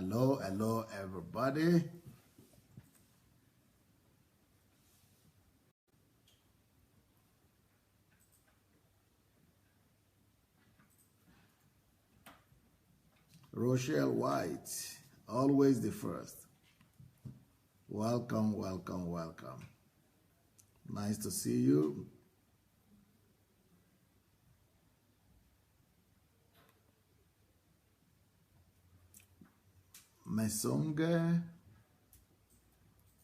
Hello, hello, everybody. Rochelle White, always the first. Welcome, welcome, welcome. Nice to see you. Mesonge,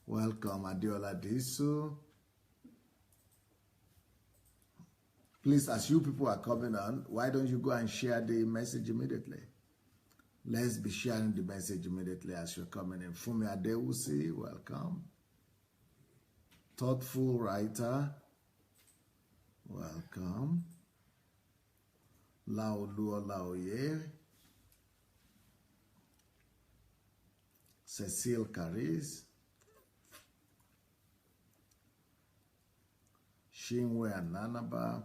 welcome. Adeolaja. Please, as you people are coming on, why don't you go and share the message immediately? Let's be sharing the message immediately as you're coming in. Fumi Adewusi, welcome. Thoughtful writer, welcome. Laoluo Laoye. Cecile Caris. Shinwe Ananaba.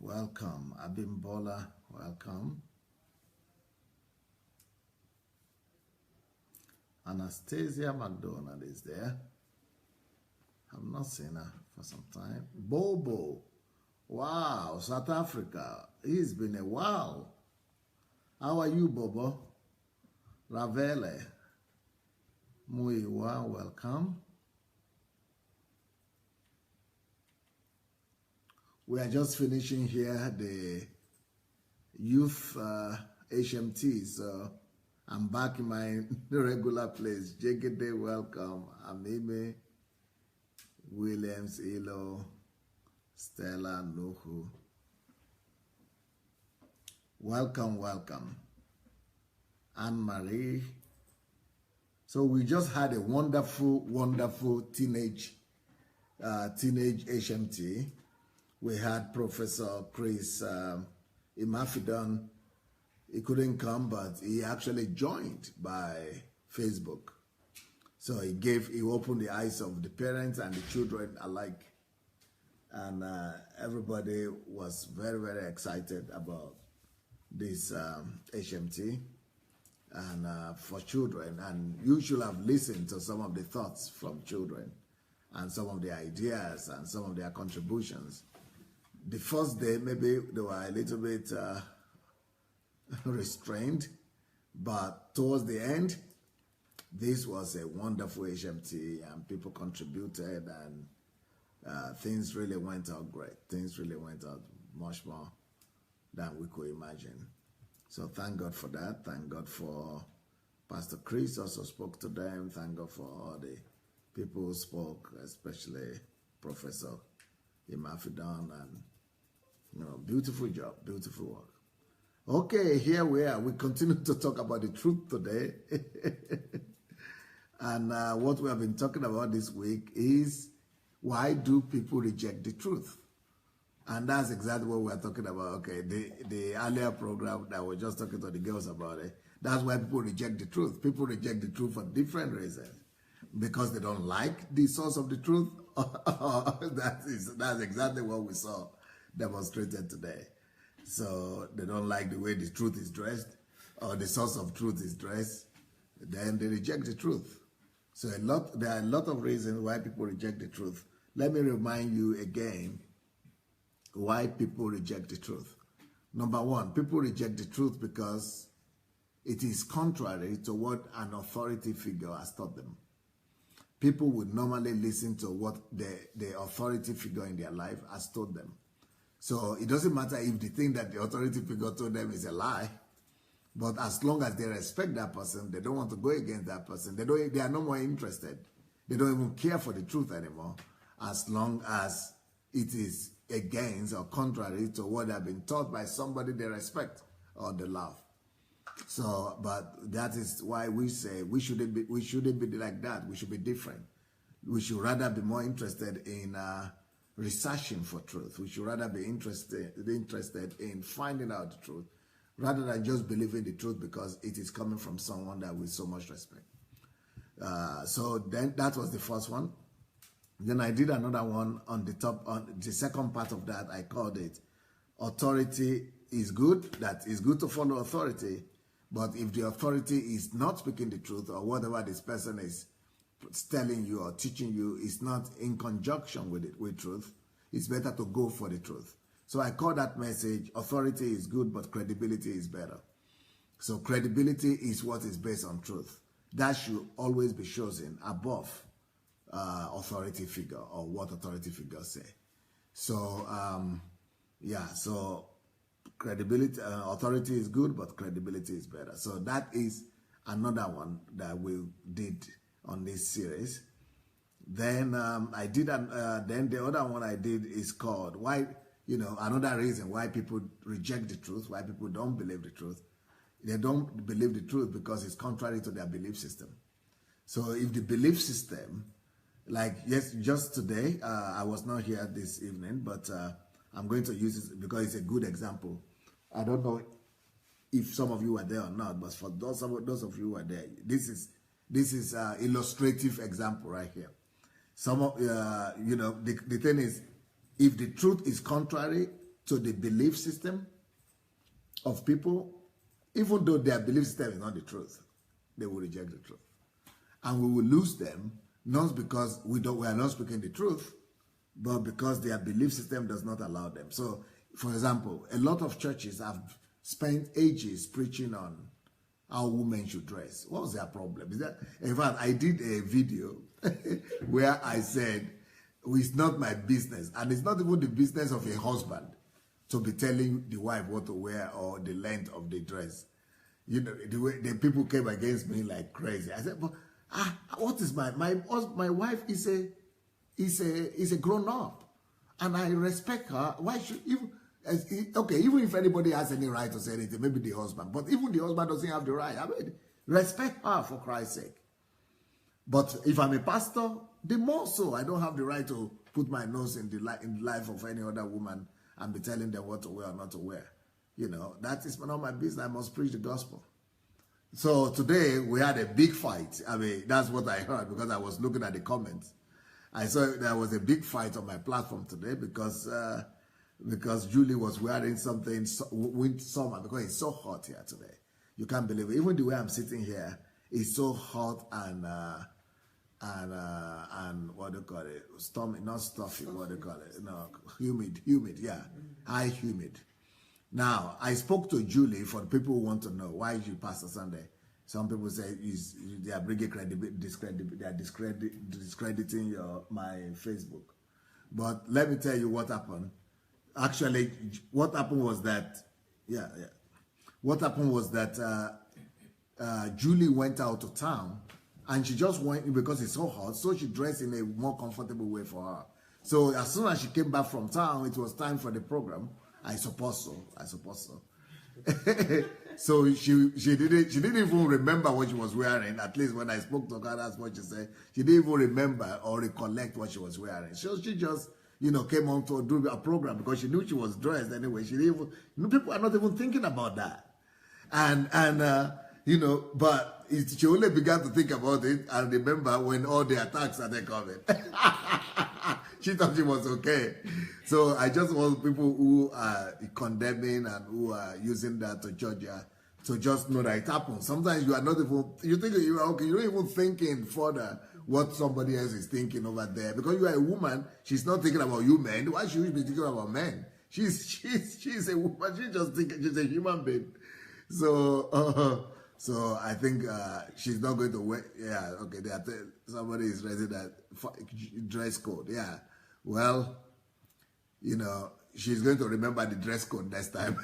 Welcome. Abimbola, welcome. Anastasia McDonald is there. I've not seen her for some time. Bobo. Wow, South Africa. It's been a while. How are you, Bobo? Ravele. Muiwa, welcome. We are just finishing here the youth HMT, so I'm back in my regular place. Jegede, welcome. Amime, Williams, Ilo, Stella, Nuhu. Welcome, welcome. Anne-Marie. So we just had a wonderful, wonderful teenage HMT. We had Professor Chris Imafidon. He couldn't come, but he actually joined by Facebook. So he opened the eyes of the parents and the children alike. And everybody was very, very excited about this HMT and for children. And you should have listened to some of the thoughts from children and some of the ideas and some of their contributions. The first day, maybe they were a little bit restrained, but towards the end, this was a wonderful HMT and people contributed and things really went out great. Things really went out much more than we could imagine. So thank God for that. Thank God for Pastor Chris also spoke to them. Thank God for all the people who spoke, especially Professor Imafidon, and beautiful job, beautiful work. Okay, here we are. We continue to talk about the truth today. And what we have been talking about this week is why do people reject the truth? And that's exactly what we're talking about. Okay, the earlier program that we're just talking to the girls about it, that's why people reject the truth. People reject the truth for different reasons. Because they don't like the source of the truth. That's exactly what we saw demonstrated today. So they don't like the way the truth is dressed or the source of truth is dressed, then they reject the truth. So there are a lot of reasons why people reject the truth. Let me remind you again why people reject the truth. Number one, people reject the truth because it is contrary to what an authority figure has taught them. People would normally listen to what the authority figure in their life has told them. So it doesn't matter if the thing that the authority figure told them is a lie, but as long as they respect that person, they don't want to go against that person. They are no more interested. They don't even care for the truth anymore, as long as it is against or contrary to what they have been taught by somebody they respect or they love. So, but that is why we say we shouldn't be like that. We should be different. We should rather be more interested in researching for truth. We should rather be interested in finding out the truth, rather than just believing the truth because it is coming from someone that we so much respect. So then that was the first one. Then I did another one on the top, on the second part of that. I called it authority is good, that it's good to follow authority, but if the authority is not speaking the truth, or whatever this person is telling you or teaching you is not in conjunction with truth, it's better to go for the truth. So I call that message, authority is good, but credibility is better. So credibility is what is based on truth. That should always be chosen above authority figure or what authority figures say. So, yeah, so credibility, authority is good, but credibility is better. So that is another one that we did on this series. Then I did, then the other one I did is called why, another reason why people reject the truth, why people don't believe the truth. They don't believe the truth because it's contrary to their belief system. So if the belief system, like yes, just today, I was not here this evening, but I'm going to use it because it's a good example. I don't know if some of you were there or not, but for those of you who are there, this is illustrative example right here. Some of the thing is, if the truth is contrary to the belief system of people, even though their belief system is not the truth, they will reject the truth, and we will lose them not because we are not speaking the truth, but because their belief system does not allow them. So, for example, a lot of churches have spent ages preaching on how women should dress. What was their problem? In fact, I did a video where I said, it's not my business, and it's not even the business of a husband to be telling the wife what to wear or the length of the dress. The way the people came against me like crazy. I said, but what is my wife is a grown up, and I respect her. Why should even if anybody has any right to say anything, maybe the husband, but even the husband doesn't have the right. I mean, respect her for Christ's sake. But if I'm a pastor, the more so, I don't have the right to put my nose in the life of any other woman and be telling them what to wear or not to wear. That is not my business. I must preach the gospel. So today we had a big fight. I mean, that's what I heard because I was looking at the comments. I saw there was a big fight on my platform today because Julie was wearing something winter summer because it's so hot here today. You can't believe it. Even the way I'm sitting here, it's so hot and what do you call it? Stormy, not stuffy. What do you call it? No, humid. Yeah, high humid. Now, I spoke to Julie for the people who want to know why is you Pastor Sandey. Some people say they are bringing they are discrediting my Facebook. But let me tell you what happened. Actually, what happened was that, what happened was that Julie went out of town and she just went because it's so hot, so she dressed in a more comfortable way for her. So as soon as she came back from town, it was time for the program. I suppose so. So she didn't even remember what she was wearing. At least when I spoke to her, that's what she said. She didn't even remember or recollect what she was wearing. So she just came on to do a program because she knew she was dressed anyway. She didn't even, people are not even thinking about that, but she only began to think about it and remember when all the attacks started coming. She thought she was okay. So I just want people who are condemning and who are using that to judge her to just know that it happens. Sometimes you are not even, you think you are okay, you're not even thinking further what somebody else is thinking over there. Because you are a woman, she's not thinking about you men. Why should she be thinking about men? She's a woman, she's a human being. So I think she's not going to wear, somebody is raising that dress code, Well, she's going to remember the dress code next time.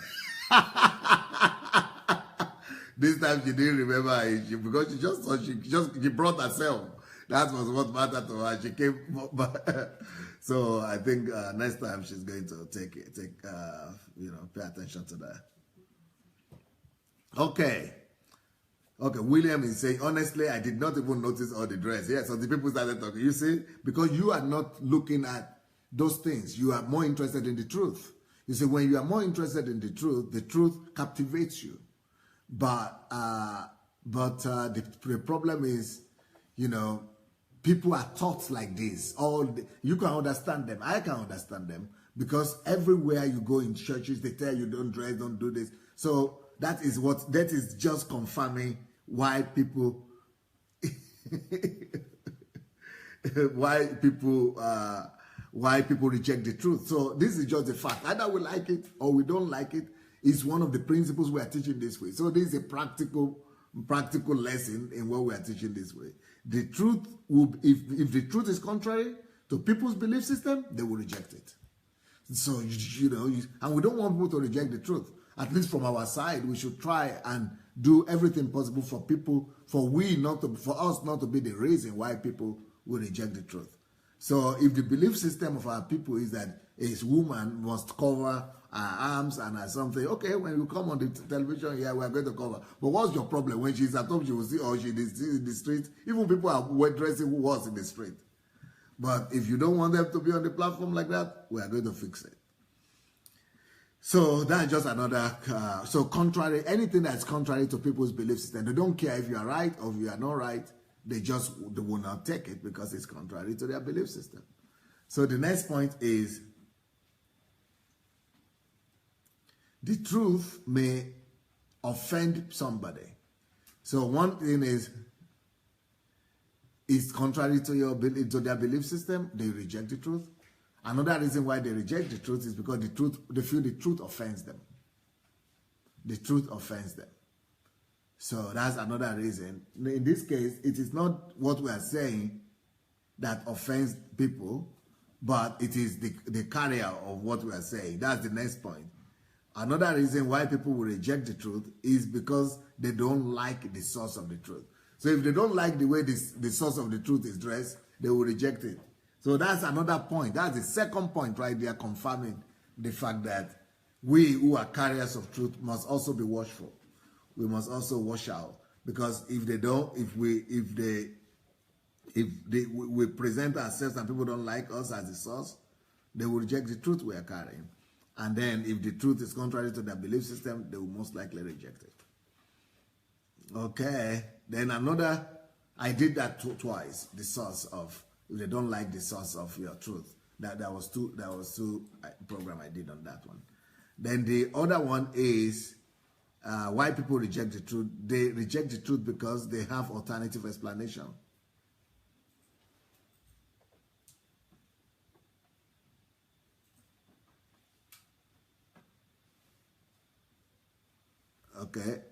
This time she didn't remember it because she just thought she brought herself. That was what mattered to her. She came, so I think next time she's going to pay attention to that. Okay, William is saying, honestly, I did not even notice all the dress. Yeah, so the people started talking. You see, because you are not looking at those things. You are more interested in the truth. You see, when you are more interested in the truth captivates you. But the problem is, people are taught like this. You can understand them. I can understand them. Because everywhere you go in churches, they tell you don't dress, don't do this. So that is just confirming why people why people reject the truth. So this is just a fact. Either we like it or we don't like it. It's one of the principles we are teaching this way. So this is a practical lesson in what we are teaching this way. The truth will, if the truth is contrary to people's belief system, they will reject it. So and we don't want people to reject the truth. At least from our side, we should try and do everything possible for people, for us not to be the reason why people will reject the truth. So if the belief system of our people is that a woman must cover her arms and something, okay, when you come on the television, yeah, we are going to cover. But what's your problem? When she's at home, she will see, or she is in the street. Even people are dressing who was in the street. But if you don't want them to be on the platform like that, we are going to fix it. So that's just another, anything that's contrary to people's belief system, they don't care if you are right or if you are not right, they will not take it because it's contrary to their belief system. So the next point is, the truth may offend somebody. So one thing is contrary to their belief system, they reject the truth. Another reason why they reject the truth is because they feel the truth offends them. The truth offends them. So that's another reason. In this case, it is not what we are saying that offends people, but it is the carrier of what we are saying. That's the next point. Another reason why people will reject the truth is because they don't like the source of the truth. So if they don't like the way the source of the truth is dressed, they will reject it. So that's another point. That's the second point right there, confirming the fact that we who are carriers of truth must also be watchful. We must also watch out, because if we present ourselves and people don't like us as the source, they will reject the truth we are carrying. And then if the truth is contrary to their belief system, they will most likely reject it. Okay. Then I did that twice, the source of, if they don't like the source of your truth. That was two program I did on that one. Then the other one is why people reject the truth. They reject the truth because they have alternative explanation. Okay.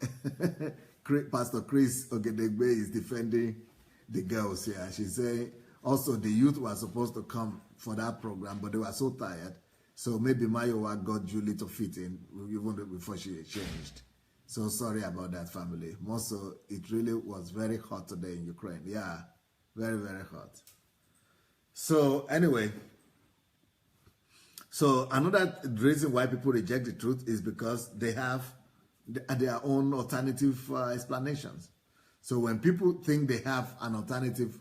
Pastor Chris Ogedegbe is defending the girls here. She's saying also the youth were supposed to come for that program, but they were so tired. So maybe Mayowa got Julie to fit in even before she changed. So sorry about that, family. Also, it really was very hot today in Ukraine. Yeah, very, very hot. So anyway, so another reason why people reject the truth is because they have their own alternative explanations. So when people think they have an alternative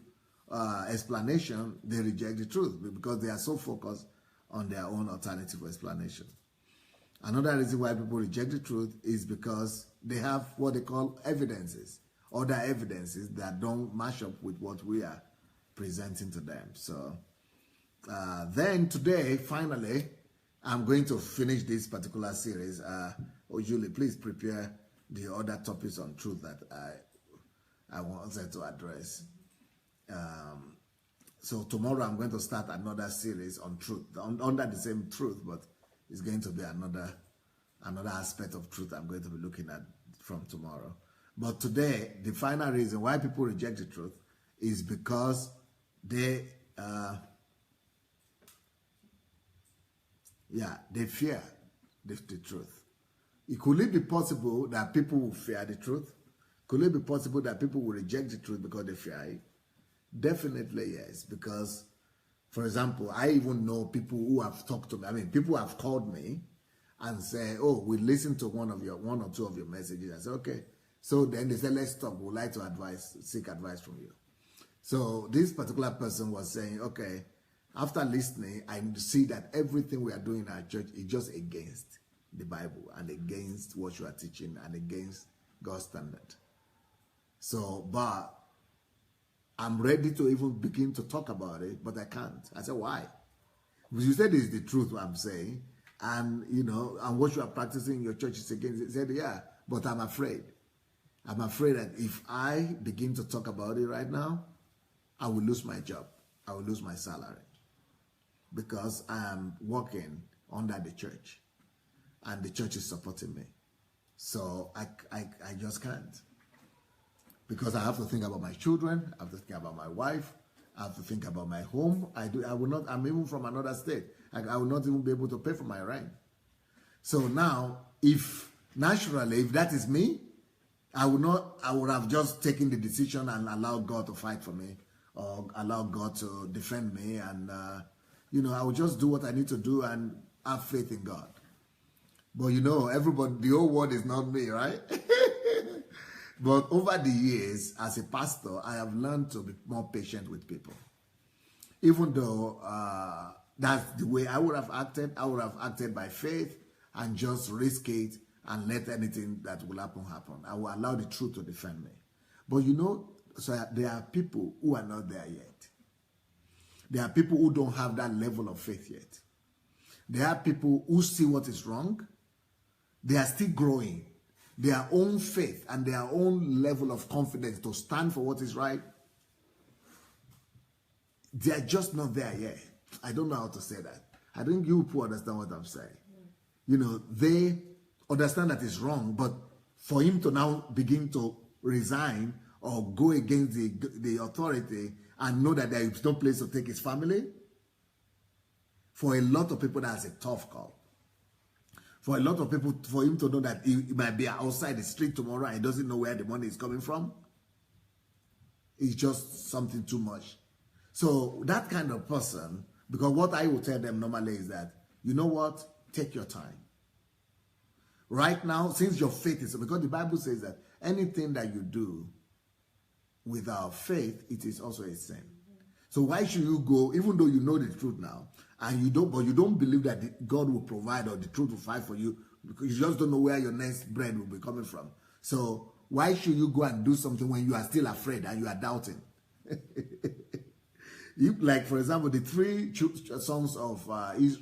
explanation, they reject the truth because they are so focused on their own alternative explanation. Another reason why people reject the truth is because they have what they call evidences, other evidences that don't match up with what we are presenting to them. So then today, finally, I'm going to finish this particular series. Julie, please prepare the other topics on truth that I wanted to address. So tomorrow I'm going to start another series on truth, under the same truth, but it's going to be another aspect of truth I'm going to be looking at from tomorrow. But today, the final reason why people reject the truth is because they fear the truth. Could it be possible that people will fear the truth? Could it be possible that people will reject the truth because they fear it? Definitely yes, because, for example, I even know people who have talked to me. I mean, people have called me and say, oh, we listened to one or two of your messages. I said, okay. So then they said, let's talk. We'd like to seek advice from you. So this particular person was saying, okay, after listening, I see that everything we are doing in our church is just against the Bible and against what you are teaching and against God's standard. So, but I'm ready to even begin to talk about it, but I can't. I said, why? You said it's the truth, what I'm saying. And, you know, and what you are practicing in your church is against it. He said, yeah, but I'm afraid. I'm afraid that if I begin to talk about it right now, I will lose my job. I will lose my salary. Because I am working under the church. And the church is supporting me. So I just can't. Because I have to think about my children. I have to think about my wife. I have to think about my home. I'm even from another state. I will not even be able to pay for my rent. So now, if that is me, I would have just taken the decision and allowed God to fight for me, or allow God to defend me, and you know, I would just do what I need to do and have faith in God. But you know, everybody, the whole world is not me, right? But over the years, as a pastor, I have learned to be more patient with people. Even though that's the way I would have acted by faith and just risk it and let anything that will happen. I will allow the truth to defend me. But you know, so there are people who are not there yet. There are people who don't have that level of faith yet. There are people who see what is wrong. They are still growing. Their own faith and their own level of confidence to stand for what is right, they are just not there yet. I don't know how to say that. I think you people understand what I'm saying. You know, they understand that it's wrong, but for him to now begin to resign or go against the authority and know that there is no place to take his family, for a lot of people, that's a tough call. For a lot of people, for him to know that he might be outside the street tomorrow and he doesn't know where the money is coming from, it's just something too much. So that kind of person, because what I will tell them normally is that, you know what, take your time. Right now, since your faith is, because the Bible says that anything that you do without faith, it is also a sin. So why should you go, even though you know the truth now, and you don't believe that God will provide or the truth will fight for you, because you just don't know where your next bread will be coming from. So why should you go and do something when you are still afraid and you are doubting? Like, for example, the three sons of you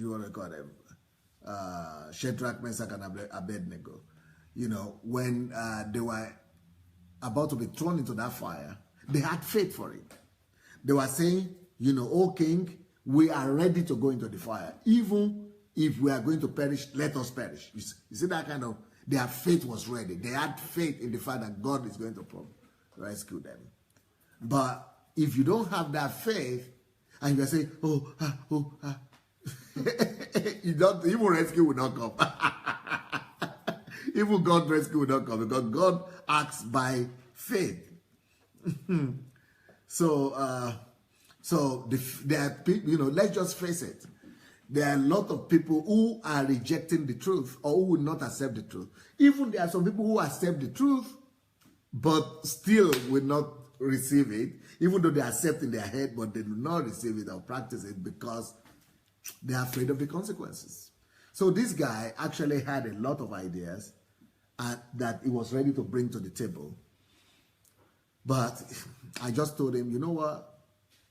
want to call them, Shadrach, Meshach, and Abednego. You know, when they were about to be thrown into that fire, they had faith for it. They were saying, you know, "O king, we are ready to go into the fire. Even if we are going to perish, let us perish." You see that kind of, their faith was ready. They had faith in the fact that God is going to rescue them. But if you don't have that faith, and you are saying, even rescue will not come. Even God's rescue will not come, because God acts by faith. So there are people, you know, let's just face it. There are a lot of people who are rejecting the truth or who will not accept the truth. Even there are some people who accept the truth, but still will not receive it, even though they accept in their head, but they do not receive it or practice it because they are afraid of the consequences. So this guy actually had a lot of ideas that he was ready to bring to the table. But I just told him, you know what?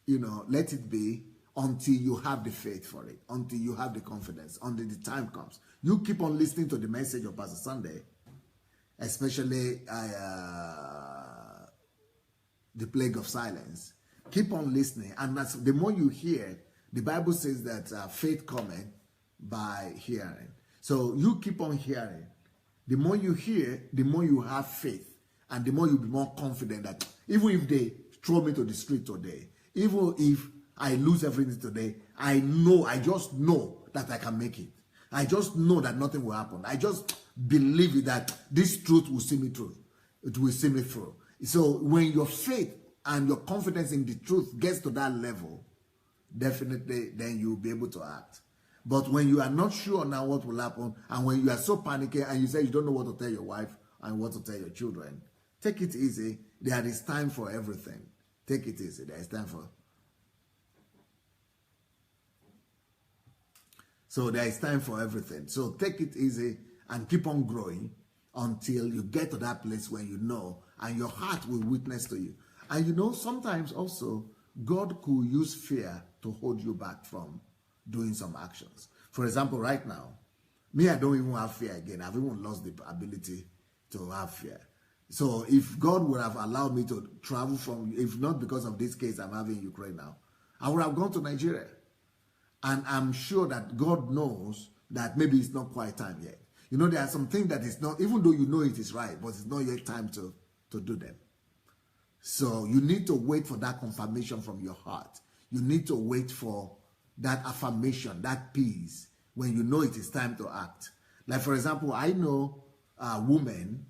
You know, let it be until you have the faith for it, until you have the confidence, until the time comes. You keep on listening to the message of Pastor Sandey, especially the plague of silence. Keep on listening. And the more you hear, the Bible says that faith cometh by hearing. So you keep on hearing. The more you hear, the more you have faith. And the more you'll be more confident that even if they throw me to the street today, even if I lose everything today, I just know that I can make it. I just know that nothing will happen. I just believe that this truth will see me through. It will see me through. So when your faith and your confidence in the truth gets to that level, definitely then you'll be able to act. But when you are not sure now what will happen, and when you are so panicky and you say you don't know what to tell your wife and what to tell your children, take it easy. There is time for everything. Take it easy. There is time for. So there is time for everything. So take it easy and keep on growing until you get to that place where you know and your heart will witness to you. And you know, sometimes also God could use fear to hold you back from doing some actions. For example, right now, me, I don't even have fear again. I've even lost the ability to have fear. So if God would have allowed me to travel from, if not because of this case I'm having in Ukraine now, I would have gone to Nigeria. And I'm sure that God knows that maybe it's not quite time yet. You know, there are some things that is not, even though you know it is right, but it's not yet time to do them. So you need to wait for that confirmation from your heart. You need to wait for that affirmation, that peace, when you know it is time to act. Like, for example, I know women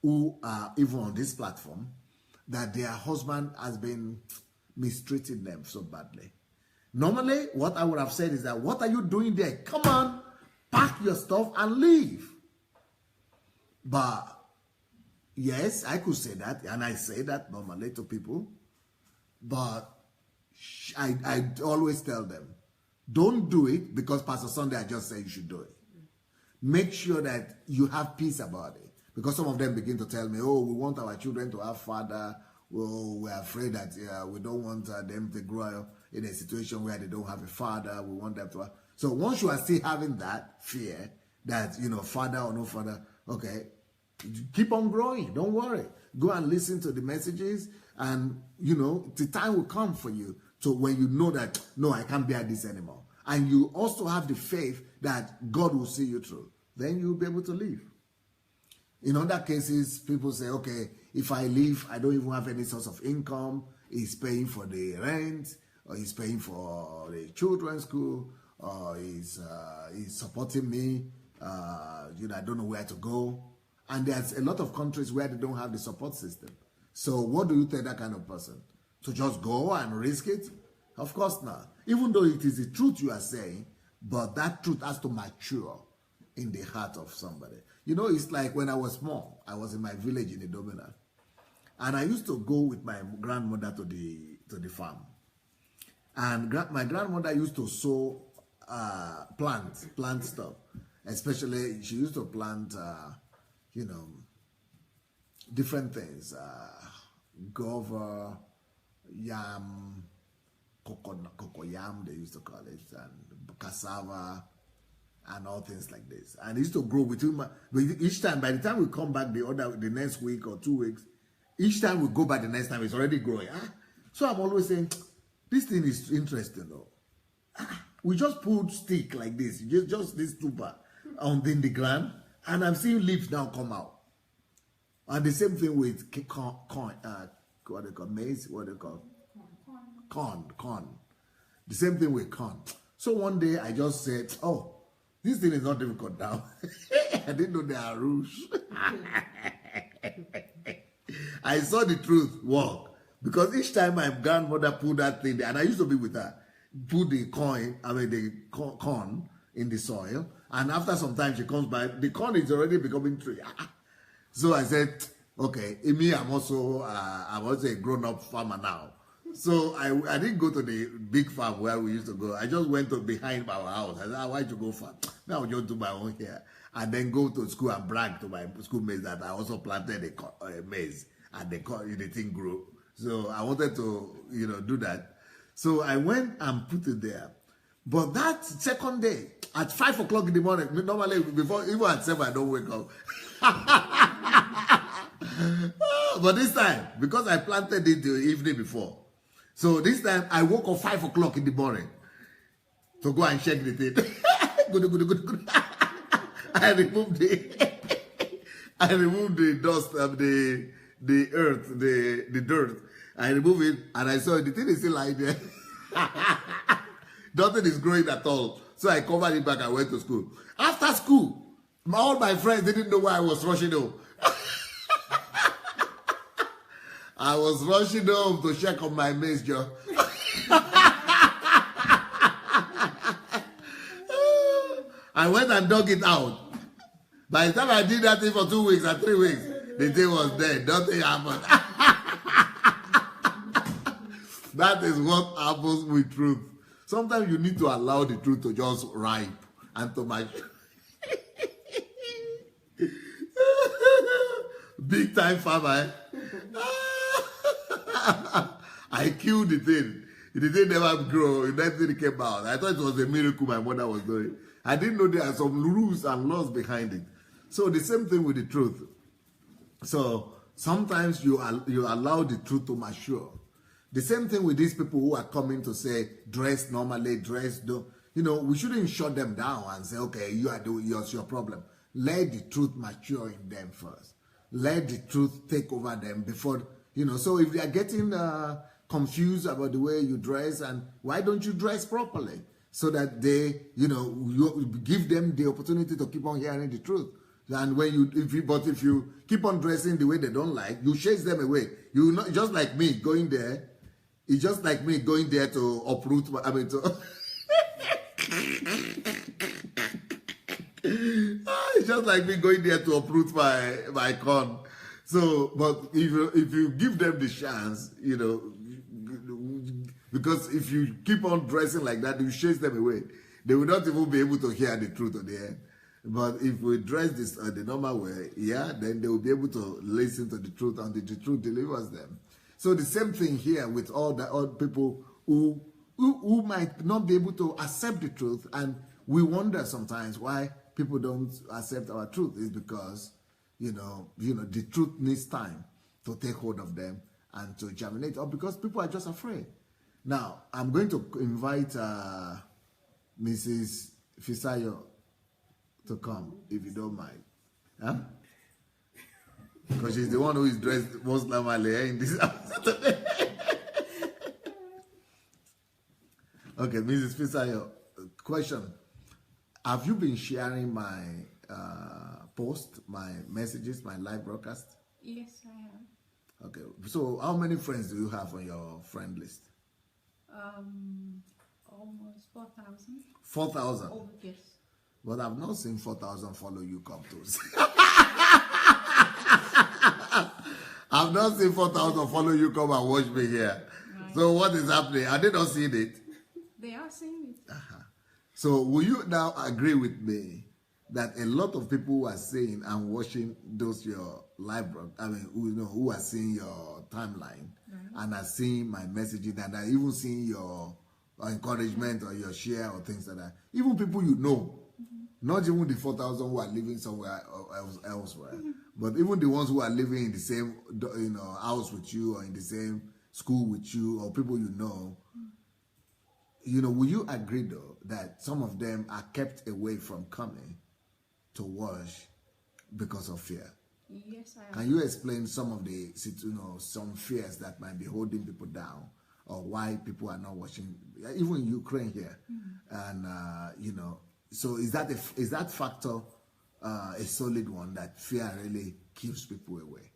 who are even on this platform that their husband has been mistreating them so badly. Normally, what I would have said is that, what are you doing there? Come on, pack your stuff and leave. But yes, I could say that, and I say that normally to people. But I always tell them, don't do it because Pastor Sandey I just said you should do it. Make sure that you have peace about it. Because some of them begin to tell me, oh, we want our children to have father. Well, we're afraid that we don't want them to grow up in a situation where they don't have a father. We want them to have. So once you are still having that fear that, you know, father or no father, okay, keep on growing. Don't worry. Go and listen to the messages, and, you know, the time will come for you to when you know that, no, I can't bear this anymore. And you also have the faith that God will see you through. Then you'll be able to leave. In other cases, people say, okay, if I leave, I don't even have any source of income. He's paying for the rent, or he's paying for the children's school, or he's supporting me. You know, I don't know where to go. And there's a lot of countries where they don't have the support system. So what do you tell that kind of person? To just go and risk it? Of course not. Even though it is the truth you are saying, but that truth has to mature in the heart of somebody. You know, it's like when I was small, I was in my village in Idomina, and I used to go with my grandmother to the farm. And my grandmother used to sow plant stuff. Especially, she used to plant, you know, different things. Guava, yam, cocoa yam, they used to call it, and cassava, and all things like this. And it used to grow between each time. By the time we come back the next week or 2 weeks, each time we go back the next time, it's already growing. So I'm always saying, this thing is interesting though. We just put stick like this, just this tuber in the ground, and I'm seeing leaves now come out. And the same thing with corn, what they call maize, what they call corn. The same thing with corn. So one day I just said, oh, this thing is not difficult now. I didn't know there are rules. I saw the truth work. Because each time my grandmother put that thing there, and I used to be with her, put the corn in the soil, and after some time she comes by, the corn is already becoming tree. So I said, okay, me, I'm also a grown-up farmer now. So I didn't go to the big farm where we used to go. I just went to behind our house. I said, why to go farm? Now I'll just do my own here. And then go to school and brag to my schoolmates that I also planted a maize, and the thing grew. So I wanted to, you know, do that. So I went and put it there. But that second day, at 5 o'clock in the morning, normally before, even at 7, I don't wake up. But this time, because I planted it the evening before, so this time I woke up 5 o'clock in the morning to go and check the thing. Good. I removed the dust of the earth, the dirt. I removed it, and I saw the thing is still lying there. Nothing is growing at all. So I covered it back and went to school. After school, all my friends didn't know why I was rushing home. I was rushing home to check on my maize job. I went and dug it out. By the time I did that thing for 2 weeks and 3 weeks, the thing was dead. Nothing happened. That is what happens with truth. Sometimes you need to allow the truth to just ripe and to mature. Big time farmer. I killed the thing. It didn't never grow. Nothing came out. I thought it was a miracle my mother was doing. I didn't know there are some rules and laws behind it. So the same thing with the truth. So sometimes you allow the truth to mature. The same thing with these people who are coming to say, dress normally, dress, don't. You know, we shouldn't shut them down and say, okay, it's your problem. Let the truth mature in them first. Let the truth take over them before, you know. So if they are getting confused about the way you dress, and why don't you dress properly? So that they, you know, you give them the opportunity to keep on hearing the truth. And when if you keep on dressing the way they don't like, you chase them away. You not just like me going there. It's just like me going there to uproot. It's just like me going there to uproot my corn. So, but if you give them the chance, you know, because if you keep on dressing like that, you chase them away. They will not even be able to hear the truth on the end. But if we dress this the normal way, yeah, then they will be able to listen to the truth, and the truth delivers them. So the same thing here with all people who might not be able to accept the truth, and we wonder sometimes why people don't accept our truth. Is because you know the truth needs time to take hold of them and to germinate, or because people are just afraid. Now I'm going to invite Mrs. Fisayo to come, if you don't mind. Huh? Because she's the one who is dressed most normally in this house today. Okay, Mrs. Fisayo, question. Have you been sharing my post, my messages, my live broadcast? Yes, I have. Okay, so how many friends do you have on your friend list? Almost 4,000. 4,000? Oh, yes. But I've not seen 4,000 follow you come to. I've not seen 4,000 follow you come and watch me here. Right. So what is happening? Are they not seeing it? They are seeing it. So will you now agree with me that a lot of people who are seeing and watching those your live, who are seeing your timeline, right, and are seeing my messaging, and are even seeing your encouragement or your share or things like that, even people you know, not even the 4,000 who are living somewhere elsewhere, but even the ones who are living in the same house with you, or in the same school with you, or people you know, will you agree though that some of them are kept away from coming to wash because of fear? Yes, I am. Can you explain some of the some fears that might be holding people down, or why people are not watching, even in Ukraine here, and so is that factor a solid one, that fear really keeps people away?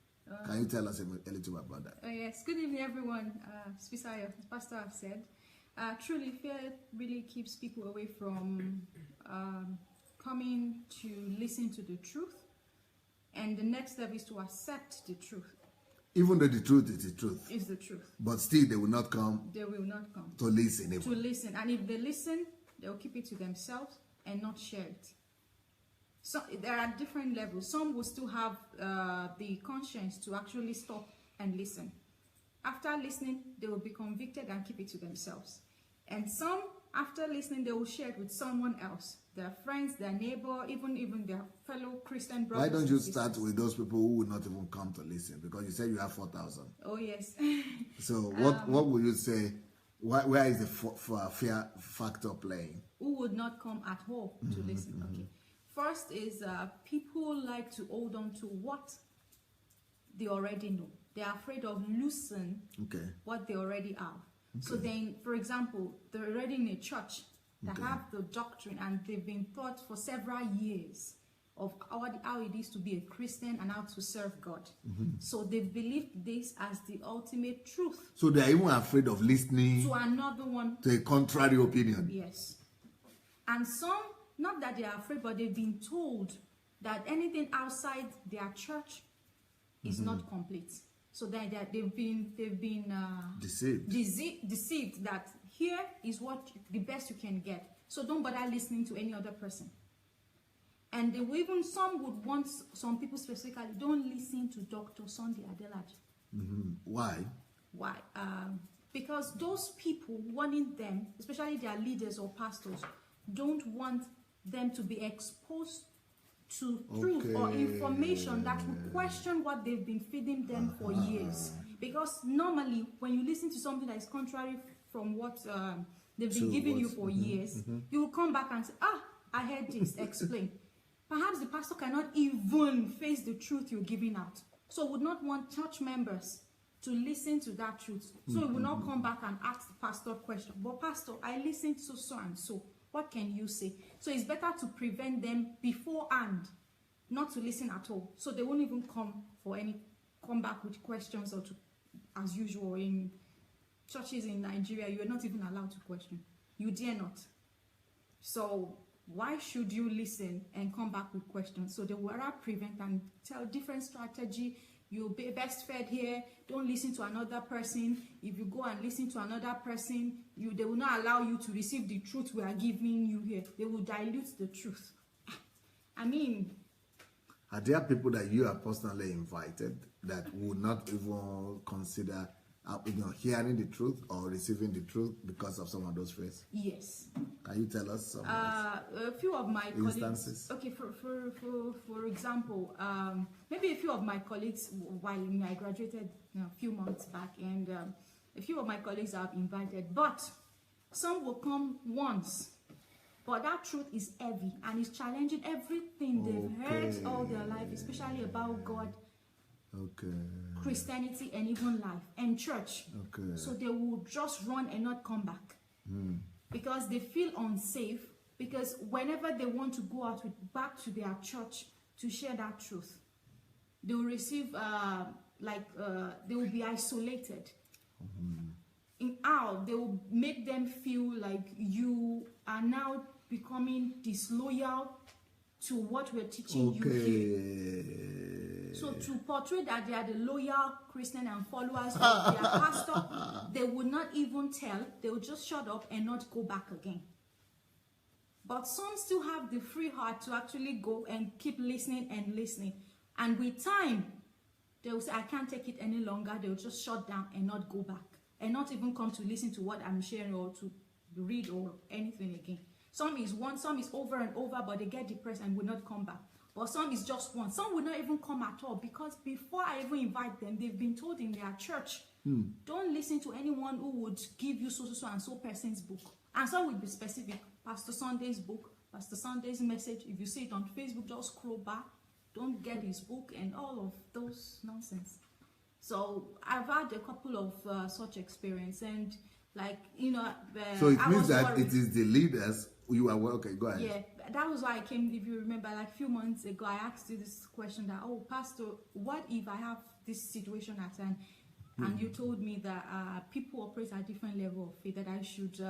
Can you tell us a little about that? Yes. Good evening, everyone. Spisayo, as Pastor have said, truly fear really keeps people away from coming to listen to the truth, and the next step is to accept the truth. Even though the truth is the truth. Is the truth. But still they will not come. They will not come. To listen. To listen. And if they listen, they will keep it to themselves and not share it. So there are different levels. Some will still have the conscience to actually stop and listen. After listening, they will be convicted and keep it to themselves. And some, after listening, they will share it with someone else. Their friends, their neighbor, even their fellow Christian brothers. Why don't you start with those people who will not even come to listen? Because you said you have 4,000. Oh, yes. So what would you say? Where is the fear factor playing? Who would not come at all to listen? Okay. First is people like to hold on to what they already know. They are afraid of losing what they already have. Okay. So then, for example, they're already in a church that have the doctrine, and they've been taught for several years of how it is to be a Christian and how to serve God. So they believed this as the ultimate truth. So they are even afraid of listening to another one, to a contrary opinion. Yes. And some, not that they are afraid, but they've been told that anything outside their church is not complete. So that they've been deceived that here is what the best you can get. So don't bother listening to any other person. And they will even, some would want, some people specifically, don't listen to Dr. Sandey Adelaja. Why? Why? Because those people wanting them, especially their leaders or pastors, don't want them to be exposed to truth or information that will question what they've been feeding them for years. Because normally, when you listen to something that is contrary from what they've been giving you for years, you will come back and say, I heard this, explain. Perhaps the pastor cannot even face the truth you're giving out. So would not want church members to listen to that truth. So he will not come back and ask the pastor a question. But pastor, I listened to so and so. What can you say? So it's better to prevent them beforehand, not to listen at all. So they won't even come back with questions or as usual in churches in Nigeria, you are not even allowed to question. You dare not. So why should you listen and come back with questions? So they will rather prevent and tell different strategy. You'll be best fed here. Don't listen to another person. If you go and listen to another person, they will not allow you to receive the truth we are giving you here. They will dilute the truth. I mean, are there people that you are personally invited that would not even consider hearing the truth or receiving the truth because of some of those phrases? Yes. Can you tell us some a few of my instances? Colleagues, okay, for example, maybe a few of my colleagues, while I graduated a few months back, and a few of my colleagues I've invited, but some will come once. But that truth is heavy and it's challenging everything they've heard all their life, especially about God, Christianity, and even life and church. So they will just run and not come back because they feel unsafe. Because whenever they want to go out back to their church to share that truth, they will receive they will be isolated. In how they will make them feel like you are now becoming disloyal to what we're teaching you here. So to portray that they are the loyal Christian and followers of their pastor, they would not even tell. They will just shut up and not go back again. But some still have the free heart to actually go and keep listening and listening. And with time, they will say, I can't take it any longer. They will just shut down and not go back. And not even come to listen to what I'm sharing or to read or anything again. Some is one, some is over and over, but they get depressed and will not come back. Or some is just one. Some will not even come at all because before I even invite them, they've been told in their church, don't listen to anyone who would give you so and so person's book. And some will be specific. Pastor Sandei's book, Pastor Sandei's message. If you see it on Facebook, just scroll back. Don't get his book and all of those nonsense. So I've had a couple of such experience, and so it means that worried. It is the leaders you are working. Go ahead. Yeah, that was why I came. If you remember, like a few months ago, I asked you this question that, Pastor, what if I have this situation at hand? And you told me that people operate at different level of faith. That I should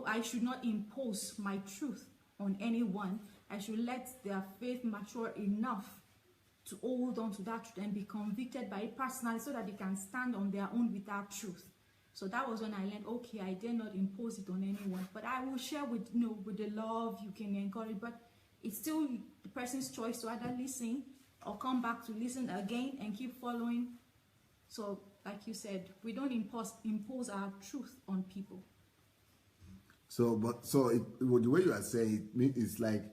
I should not impose my truth on anyone. I should let their faith mature enough to hold on to that truth and be convicted by it personally so that they can stand on their own with that truth. So that was when I learned, okay, I dare not impose it on anyone, but I will share with the love you can encourage, but it's still the person's choice to either listen or come back to listen again and keep following. So like you said, we don't impose our truth on people. So the way you are saying it, it's like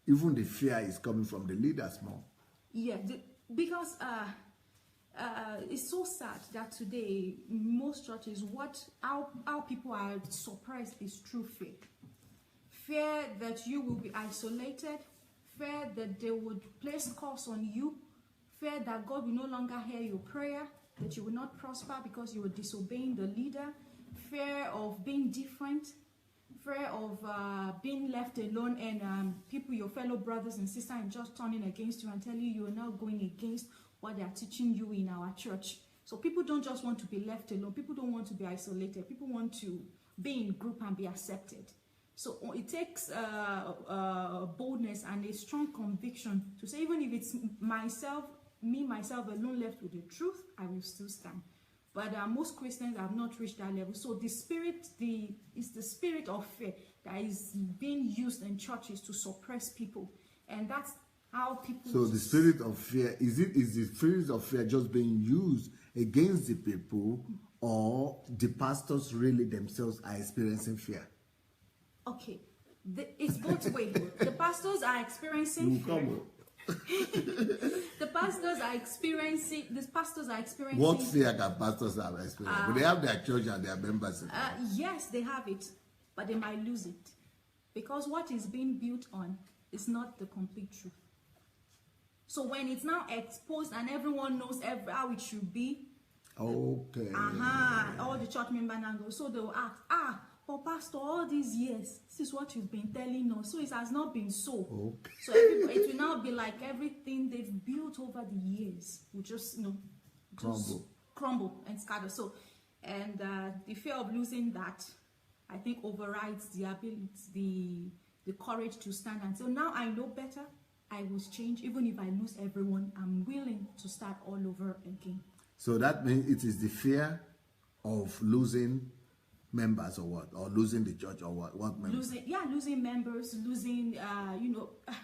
even the fear is coming from the leaders more. Yeah, because it's so sad that today most churches, how people are suppressed is true fear. Fear that you will be isolated, fear that they would place curse on you, fear that God will no longer hear your prayer, that you will not prosper because you were disobeying the leader, fear of being different, fear of being left alone, and people, your fellow brothers and sisters, and just turning against you and telling you are now going against what they are teaching you in our church. So people don't just want to be left alone. People don't want to be isolated. People want to be in group and be accepted. So it takes boldness and a strong conviction to say, even if it's myself alone left with the truth, I will still stand. But most Christians have not reached that level. So the spirit, it's the spirit of fear that is being used in churches to suppress people. And that's how people. So the spirit of fear, is the spirit of fear just being used against the people, or the pastors really themselves are experiencing fear? Okay, it's both ways. The pastors are experiencing fear. The pastors are experiencing. What fear can pastors have experienced? But they have their church and their members. Yes, they have it, but they might lose it because what is being built on is not the complete truth. So when it's now exposed and everyone knows how it should be, okay. All the church members now go. So they will ask, but pastor, all these years, this is what you've been telling us. So it has not been so. Okay. So it will now be like everything they've built over the years will just, crumble and scatter. So, and the fear of losing that, I think, overrides the ability, the courage to stand and say, now I know better. I will change. Even if I lose everyone, I'm willing to start all over again. So that means it is the fear of losing members, or what? Or losing the church, or what? What members? Losing members, losing,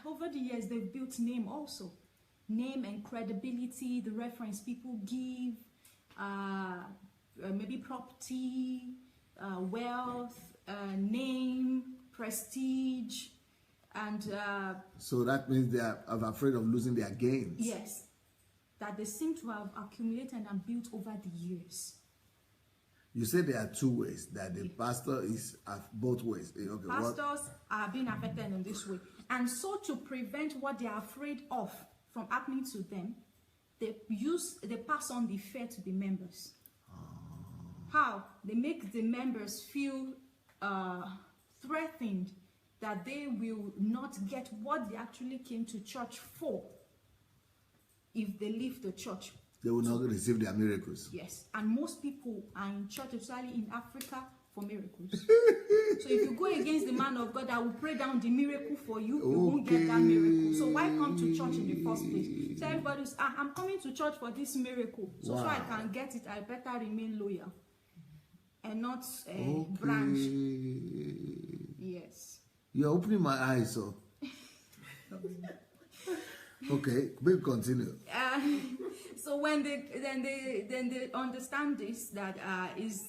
over the years they've built name also. Name and credibility, the reference people give, maybe property, wealth, name, prestige, and... so that means they are afraid of losing their gains. Yes. That they seem to have accumulated and built over the years. You said there are two ways, that the pastor is both ways. Okay, pastors are being affected in this way. And so to prevent what they are afraid of from happening to them, they pass on the fear to the members. How? They make the members feel threatened that they will not get what they actually came to church for if they leave the church. They will not receive their miracles. Yes, and most people are in church, especially in Africa, for miracles. So if you go against the man of God that will pray down the miracle for you, you won't get that miracle. So why come to church in the first place? So everybody's, I'm coming to church for this miracle. So, so I can get it, I better remain loyal and not branch. Yes. You're opening my eyes, so. Okay, we'll continue. So when they understand this, that is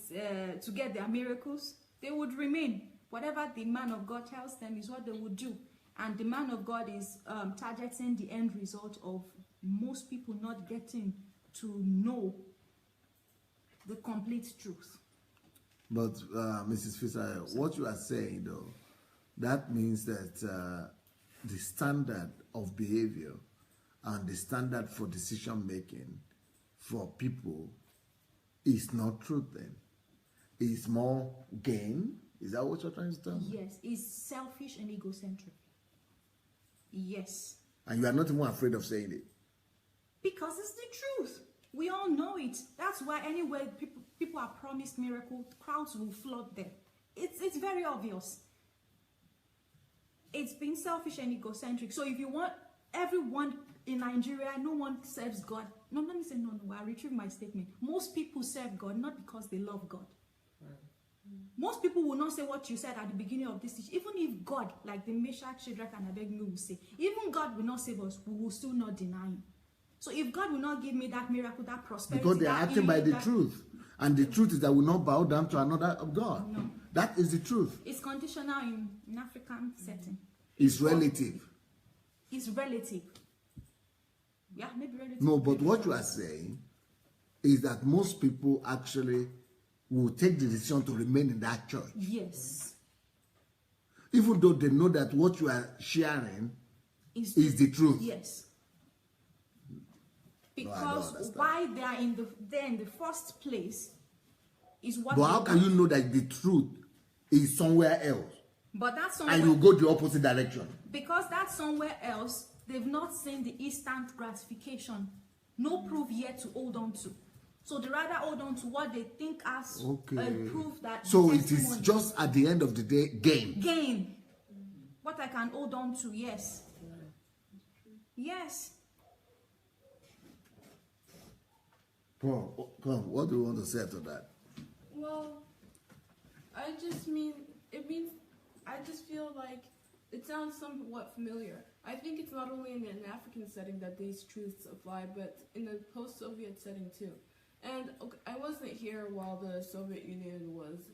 to get their miracles, they would remain. Whatever the man of God tells them is what they would do. And the man of God is targeting the end result of most people not getting to know the complete truth. But Mrs. Fisher, what you are saying though, that means that the standard of behavior and the standard for decision making for people is not truth then. It's more gain. Is that what you're trying to tell me? Yes, it's selfish and egocentric. Yes. And you are not even afraid of saying it? Because it's the truth. We all know it. That's why anywhere people are promised miracles, crowds will flood them. It's very obvious. It's been selfish and egocentric. So if you want everyone in Nigeria, no one serves God. No, let me say no. I retrieve my statement. Most people serve God not because they love God. Most people will not say what you said at the beginning of this teaching. Even if God, like the Meshach, Shadrach, and Abednego will say, even God will not save us, we will still not deny him. So if God will not give me that miracle, that prosperity, because they are acting by the truth. And the truth is that we will not bow down to another God. No. That is the truth. It's conditional in African setting. It's relative. It's relative. Yeah, maybe relative. No, but what you are saying is that most people actually will take the decision to remain in that church. Yes. Even though they know that what you are sharing is the truth. Yes. Because why they are in the first place is what. But how can you know that the truth is somewhere else? But that's somewhere. And you go the opposite direction. Because that's somewhere else, they've not seen the instant gratification. No proof yet to hold on to. So they rather hold on to what they think as proof that. So it is just at the end of the day, gain. Gain. What I can hold on to, yes. Yes. Paul, come, what do you want to say to that? Well, I just feel like It sounds somewhat familiar. I think it's not only in an African setting that these truths apply, but in the post-Soviet setting too. And I wasn't here while the Soviet Union was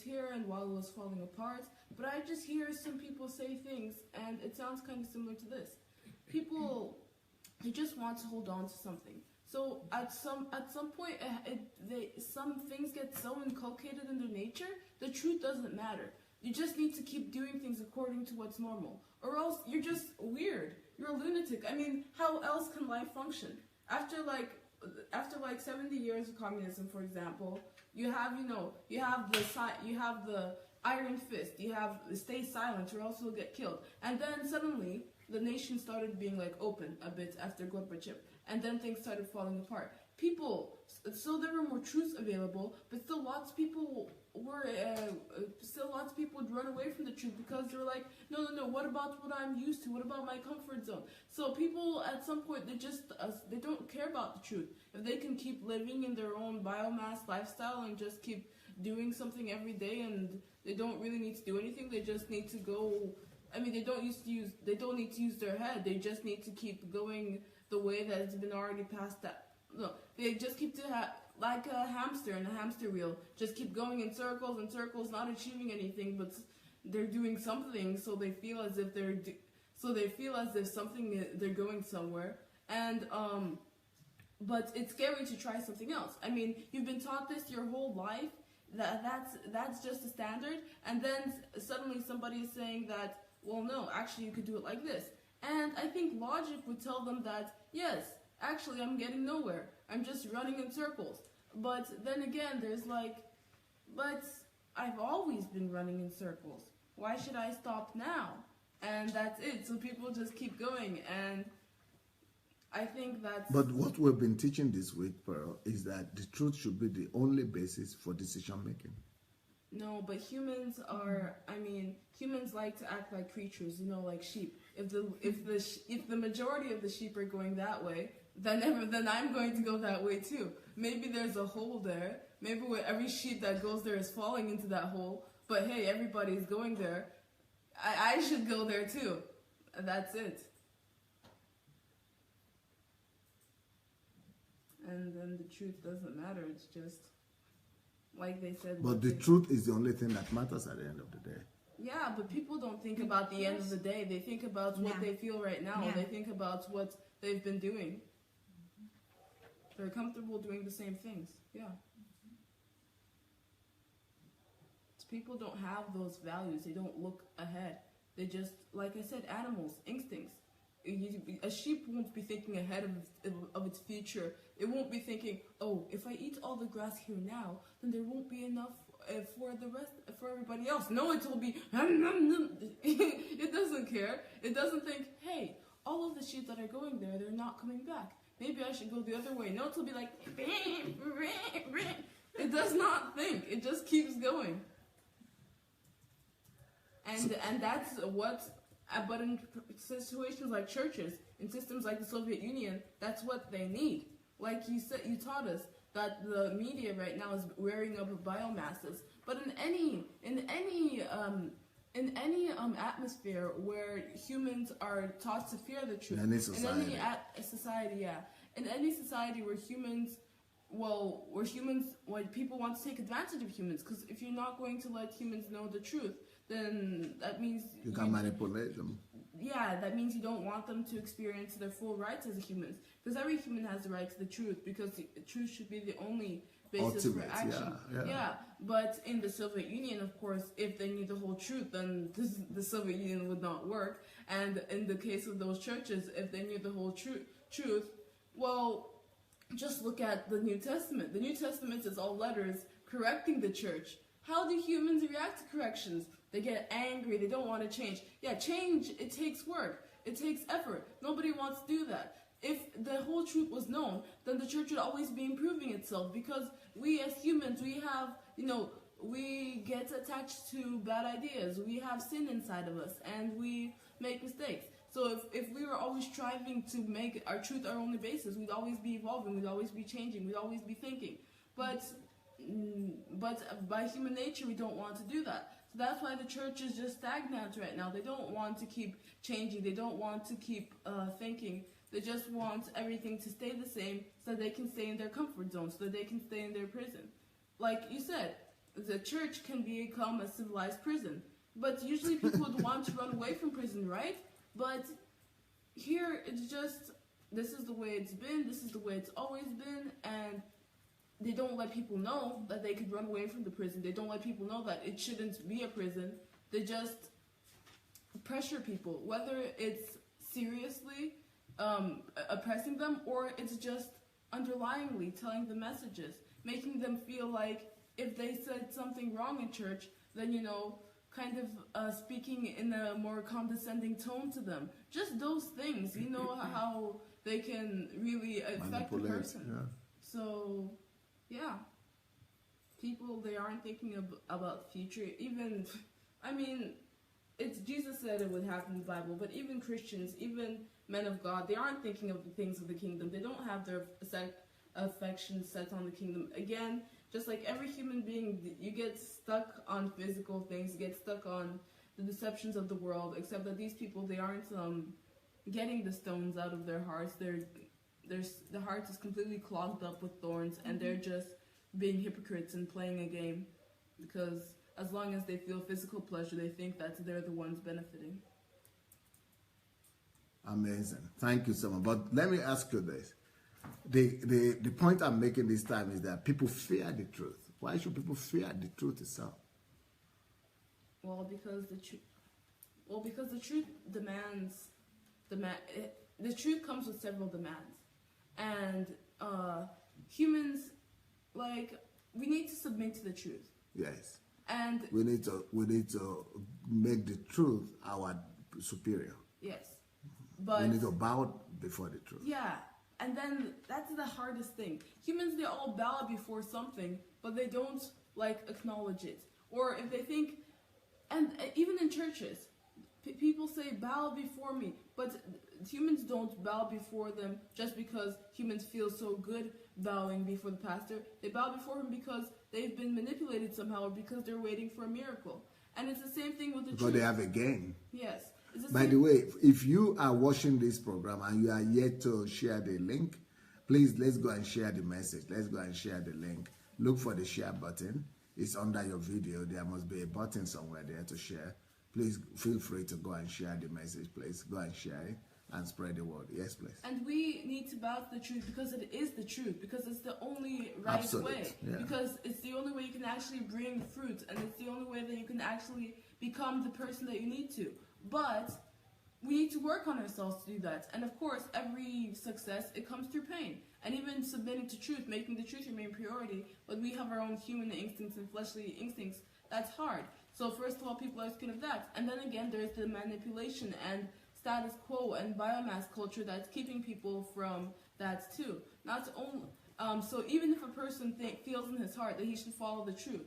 here and while it was falling apart, but I just hear some people say things, and it sounds kind of similar to this. People, they just want to hold on to something. So at some point, some things get so inculcated in their nature, the truth doesn't matter. You just need to keep doing things according to what's normal, or else you're just weird. You're a lunatic. I mean, how else can life function? After like 70 years of communism, for example, you have the iron fist. You have stay silent or else you'll get killed. And then suddenly the nation started being like open a bit after Gorbachev, and then things started falling apart. So there were more truths available, but still lots of people would run away from the truth because they were like, no, what about what I'm used to? What about my comfort zone? So people at some point, they don't care about the truth. If they can keep living in their own biomass lifestyle and just keep doing something every day, and they don't really need to do anything, they just need to go. I mean, they don't need to use their head. They just need to keep going the way that it's been already passed. No, they just keep like a hamster in a hamster wheel, just keep going in circles and circles, not achieving anything, but they're doing something, so they feel as if they're going somewhere. And but it's scary to try something else. I mean, you've been taught this your whole life, that's just a standard, and then suddenly somebody is saying that, well, no, actually you could do it like this. And I think logic would tell them that, yes, actually I'm getting nowhere. I'm just running in circles. But then again, there's like, but I've always been running in circles. Why should I stop now? And that's it. So people just keep going. And I think that's... But what we've been teaching this week, Pearl, is that the truth should be the only basis for decision making. No, but humans like to act like creatures, like sheep. If the majority of the sheep are going that way, then I'm going to go that way too. Maybe there's a hole there. Maybe every sheep that goes there is falling into that hole. But hey, everybody's going there. I should go there too. That's it. And then the truth doesn't matter. It's just like they said. But the truth is the only thing that matters at the end of the day. Yeah, but people don't think about the end of the day. They think about what they feel right now. Yeah. They think about what they've been doing. They're comfortable doing the same things. Yeah. People don't have those values. They don't look ahead. They just, like I said, animals, instincts. A sheep won't be thinking ahead of its future. It won't be thinking, oh, if I eat all the grass here now, then there won't be enough for everybody else. No, it will be, it doesn't care. It doesn't think, hey, all of the sheep that are going there, they're not coming back. Maybe I should go the other way. No, it will be like, it does not think. It just keeps going. And that's what, but in situations like churches, in systems like the Soviet Union, that's what they need. Like you said, you taught us that the media right now is wearing up biomasses. But in any atmosphere where humans are taught to fear the truth, in any society, in any society where people want to take advantage of humans, because if you're not going to let humans know the truth, then that means you can manipulate them. Yeah, that means you don't want them to experience their full rights as humans, because every human has the right to the truth, because the truth should be the only basis for action. Yeah. But in the Soviet Union, of course, if they knew the whole truth, then the Soviet Union would not work. And in the case of those churches, if they knew the whole truth, well, just look at the New Testament. The New Testament is all letters correcting the church. How do humans react to corrections? They get angry. They don't want to change. Yeah, change, it takes work. It takes effort. Nobody wants to do that. If the whole truth was known, then the church would always be improving itself, because we as humans, we have, we get attached to bad ideas. We have sin inside of us, and we make mistakes. So if we were always striving to make our truth our only basis, we'd always be evolving, we'd always be changing, we'd always be thinking. But by human nature, we don't want to do that. So that's why the church is just stagnant right now. They don't want to keep changing. They don't want to keep thinking. They just want everything to stay the same so they can stay in their comfort zone, so that they can stay in their prison. Like you said, the church can become a civilized prison. But usually people would want to run away from prison, right? But here it's just, this is the way it's been, this is the way it's always been, and they don't let people know that they could run away from the prison. They don't let people know that it shouldn't be a prison. They just pressure people, whether it's seriously oppressing them or it's just underlyingly telling them messages, making them feel like if they said something wrong in church, then, you know, kind of speaking in a more condescending tone to them. Just those things, you know, how they can really affect the person. Yeah. So, yeah. People, they aren't thinking about future. Even, I mean, it's Jesus said it would happen in the Bible, but even Christians, even men of God, they aren't thinking of the things of the kingdom. They don't have their affection set on the kingdom. Again, just like every human being, you get stuck on physical things, you get stuck on the deceptions of the world, except that these people, they aren't getting the stones out of their hearts. The heart is completely clogged up with thorns, and they're just being hypocrites and playing a game, because as long as they feel physical pleasure, they think that they're the ones benefiting. Amazing. Thank you so much. But let me ask you this. The point I'm making this time is that people fear the truth. Why should people fear the truth itself? Well, because the truth demands the truth comes with several demands, and humans, like, we need to submit to the truth. Yes. And we need to make the truth our superior. Yes. But we need to bow before the truth. Yeah. And then that's the hardest thing. Humans, they all bow before something, but they don't, like, acknowledge it. Or if they think, and even in churches, people say, bow before me. But humans don't bow before them just because humans feel so good bowing before the pastor. They bow before him because they've been manipulated somehow, or because they're waiting for a miracle. And it's the same thing with the because they have a gain. Yes. By the way, if you are watching this program and you are yet to share the link, please, let's go and share the message. Let's go and share the link. Look for the share button. It's under your video. There must be a button somewhere there to share. Please feel free to go and share the message. Please go and share it and spread the word. Yes, please. And we need to bow to the truth because it is the truth. Because it's the only right way. Yeah. Because it's the only way you can actually bring fruit. And it's the only way that you can actually become the person that you need to. But we need to work on ourselves to do that. And of course, every success, it comes through pain. And even submitting to truth, making the truth your main priority, but we have our own human instincts and fleshly instincts, that's hard. So first of all, people are scared of that. And then again, there's the manipulation and status quo and biomass culture that's keeping people from that too. Not only, so even if a person feels in his heart that he should follow the truth,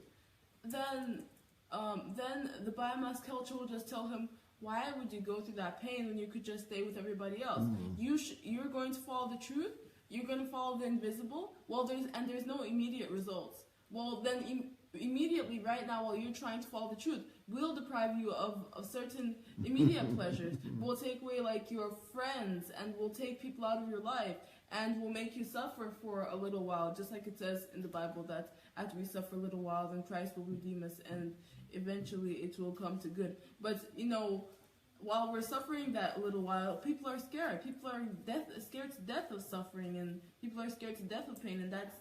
then the biomass culture will just tell him, why would you go through that pain when you could just stay with everybody else? You're going to follow the truth. You're going to follow the invisible. Well, there's no immediate results. Well, then immediately, right now, while you're trying to follow the truth, we'll deprive you of certain immediate pleasures. We'll take away, like, your friends, and we'll take people out of your life, and we'll make you suffer for a little while, just like it says in the Bible that after we suffer a little while, then Christ will redeem us, and eventually it will come to good. But, you know, while we're suffering that little while, people are scared. People are scared to death of suffering, and people are scared to death of pain, and that's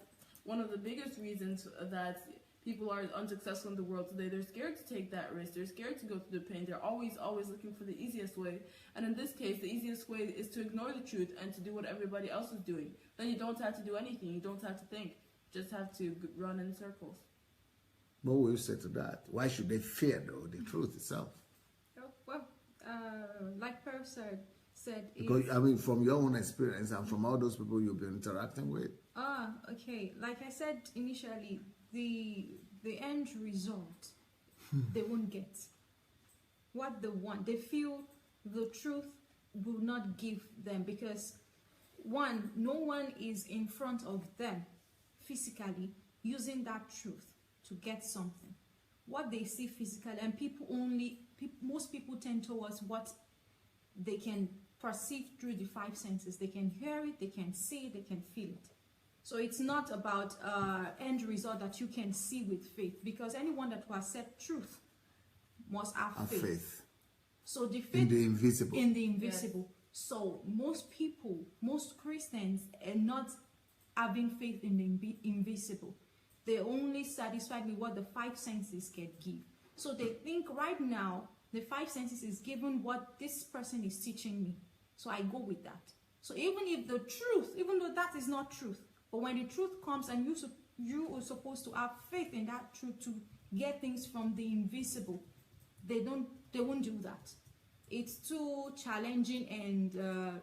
one of the biggest reasons that people are unsuccessful in the world today. They're scared to take that risk. They're scared to go through the pain. They're always looking for the easiest way. And in this case, the easiest way is to ignore the truth and to do what everybody else is doing. Then you don't have to do anything. You don't have to think. You just have to run in circles. What will you say to that? Why should they fear, though, the truth itself? Well, like Per said, because, I mean, from your own experience and from all those people you've been interacting with. Okay. Like I said initially, the end result, they won't get what they want. They feel the truth will not give them because, one, no one is in front of them physically using that truth to get something. what they see physically, and most people tend towards what they can perceive through the five senses. They can hear it, they can see it, they can feel it. So it's not about end result that you can see with faith, because anyone that will accept truth must have faith. So the faith in the invisible. In the invisible. Yes. So most people, most Christians are not having faith in the invisible. They're only satisfied with what the five senses can give. So they think right now the five senses is given what this person is teaching me. So I go with that. So even if the truth, even though that is not truth, but when the truth comes and you are supposed to have faith in that truth to get things from the invisible, they won't do that. It's too challenging, and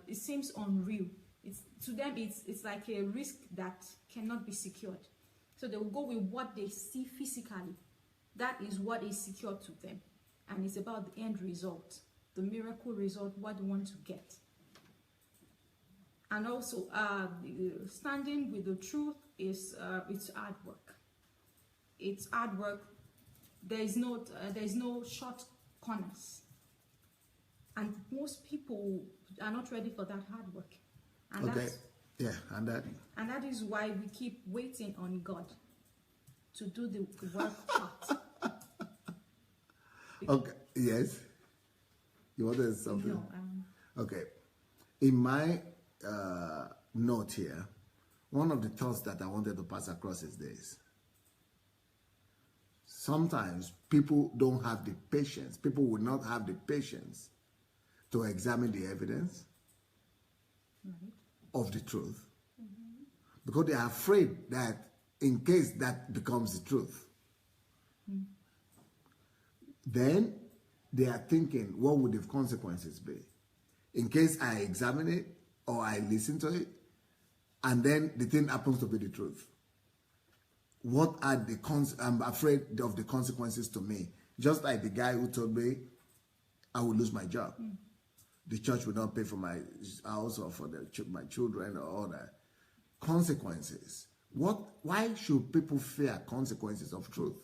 it seems unreal. To them it's like a risk that cannot be secured. So they will go with what they see physically. That is what is secure to them, and it's about the end result, the miracle result, what they want to get. And also, standing with the truth is it's hard work. It's hard work. There's no short corners, and most people are not ready for that hard work. And okay, yeah, and that is why we keep waiting on God to do the work part. Okay. Yes. You want to say something? No. Okay. In my note here, one of the thoughts that I wanted to pass across is this. Sometimes people don't have the patience. People will not have the patience to examine the evidence of the truth, because they are afraid that in case that becomes the truth, then they are thinking, what would the consequences be? In case I examine it or I listen to it, and then the thing happens to be the truth. What are the I'm afraid of the consequences to me. Just like the guy who told me I will lose my job. The church will not pay for my house or for my children or all that. Consequences. Why should people fear consequences of truth?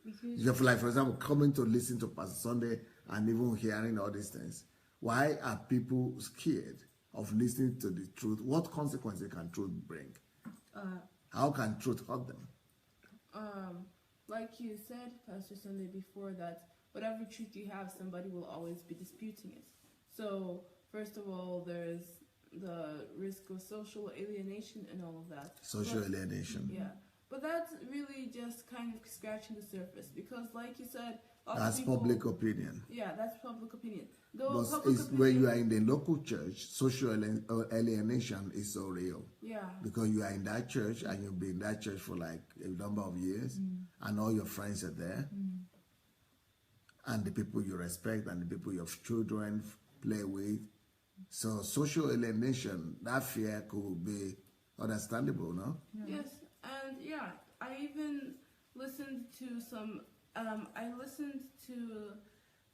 Because, like, for example, coming to listen to Pastor Sandey and even hearing all these things. Why are people scared of listening to the truth? What consequences can truth bring? How can truth hurt them? Like you said, Pastor Sandey, before, that whatever truth you have, somebody will always be disputing it. So, first of all, there's the risk of social alienation and all of that. Social alienation. Yeah. But that's really just kind of scratching the surface, because, like you said, that's public opinion. Yeah, that's public opinion. But when you are in the local church, social alienation is so real. Yeah. Because you are in that church and you've been in that church for like a number of years, and all your friends are there, and the people you respect and the people your children play with. So social alienation, that fear could be understandable, no? Yeah. Yes. And yeah, I even listened to some, I listened to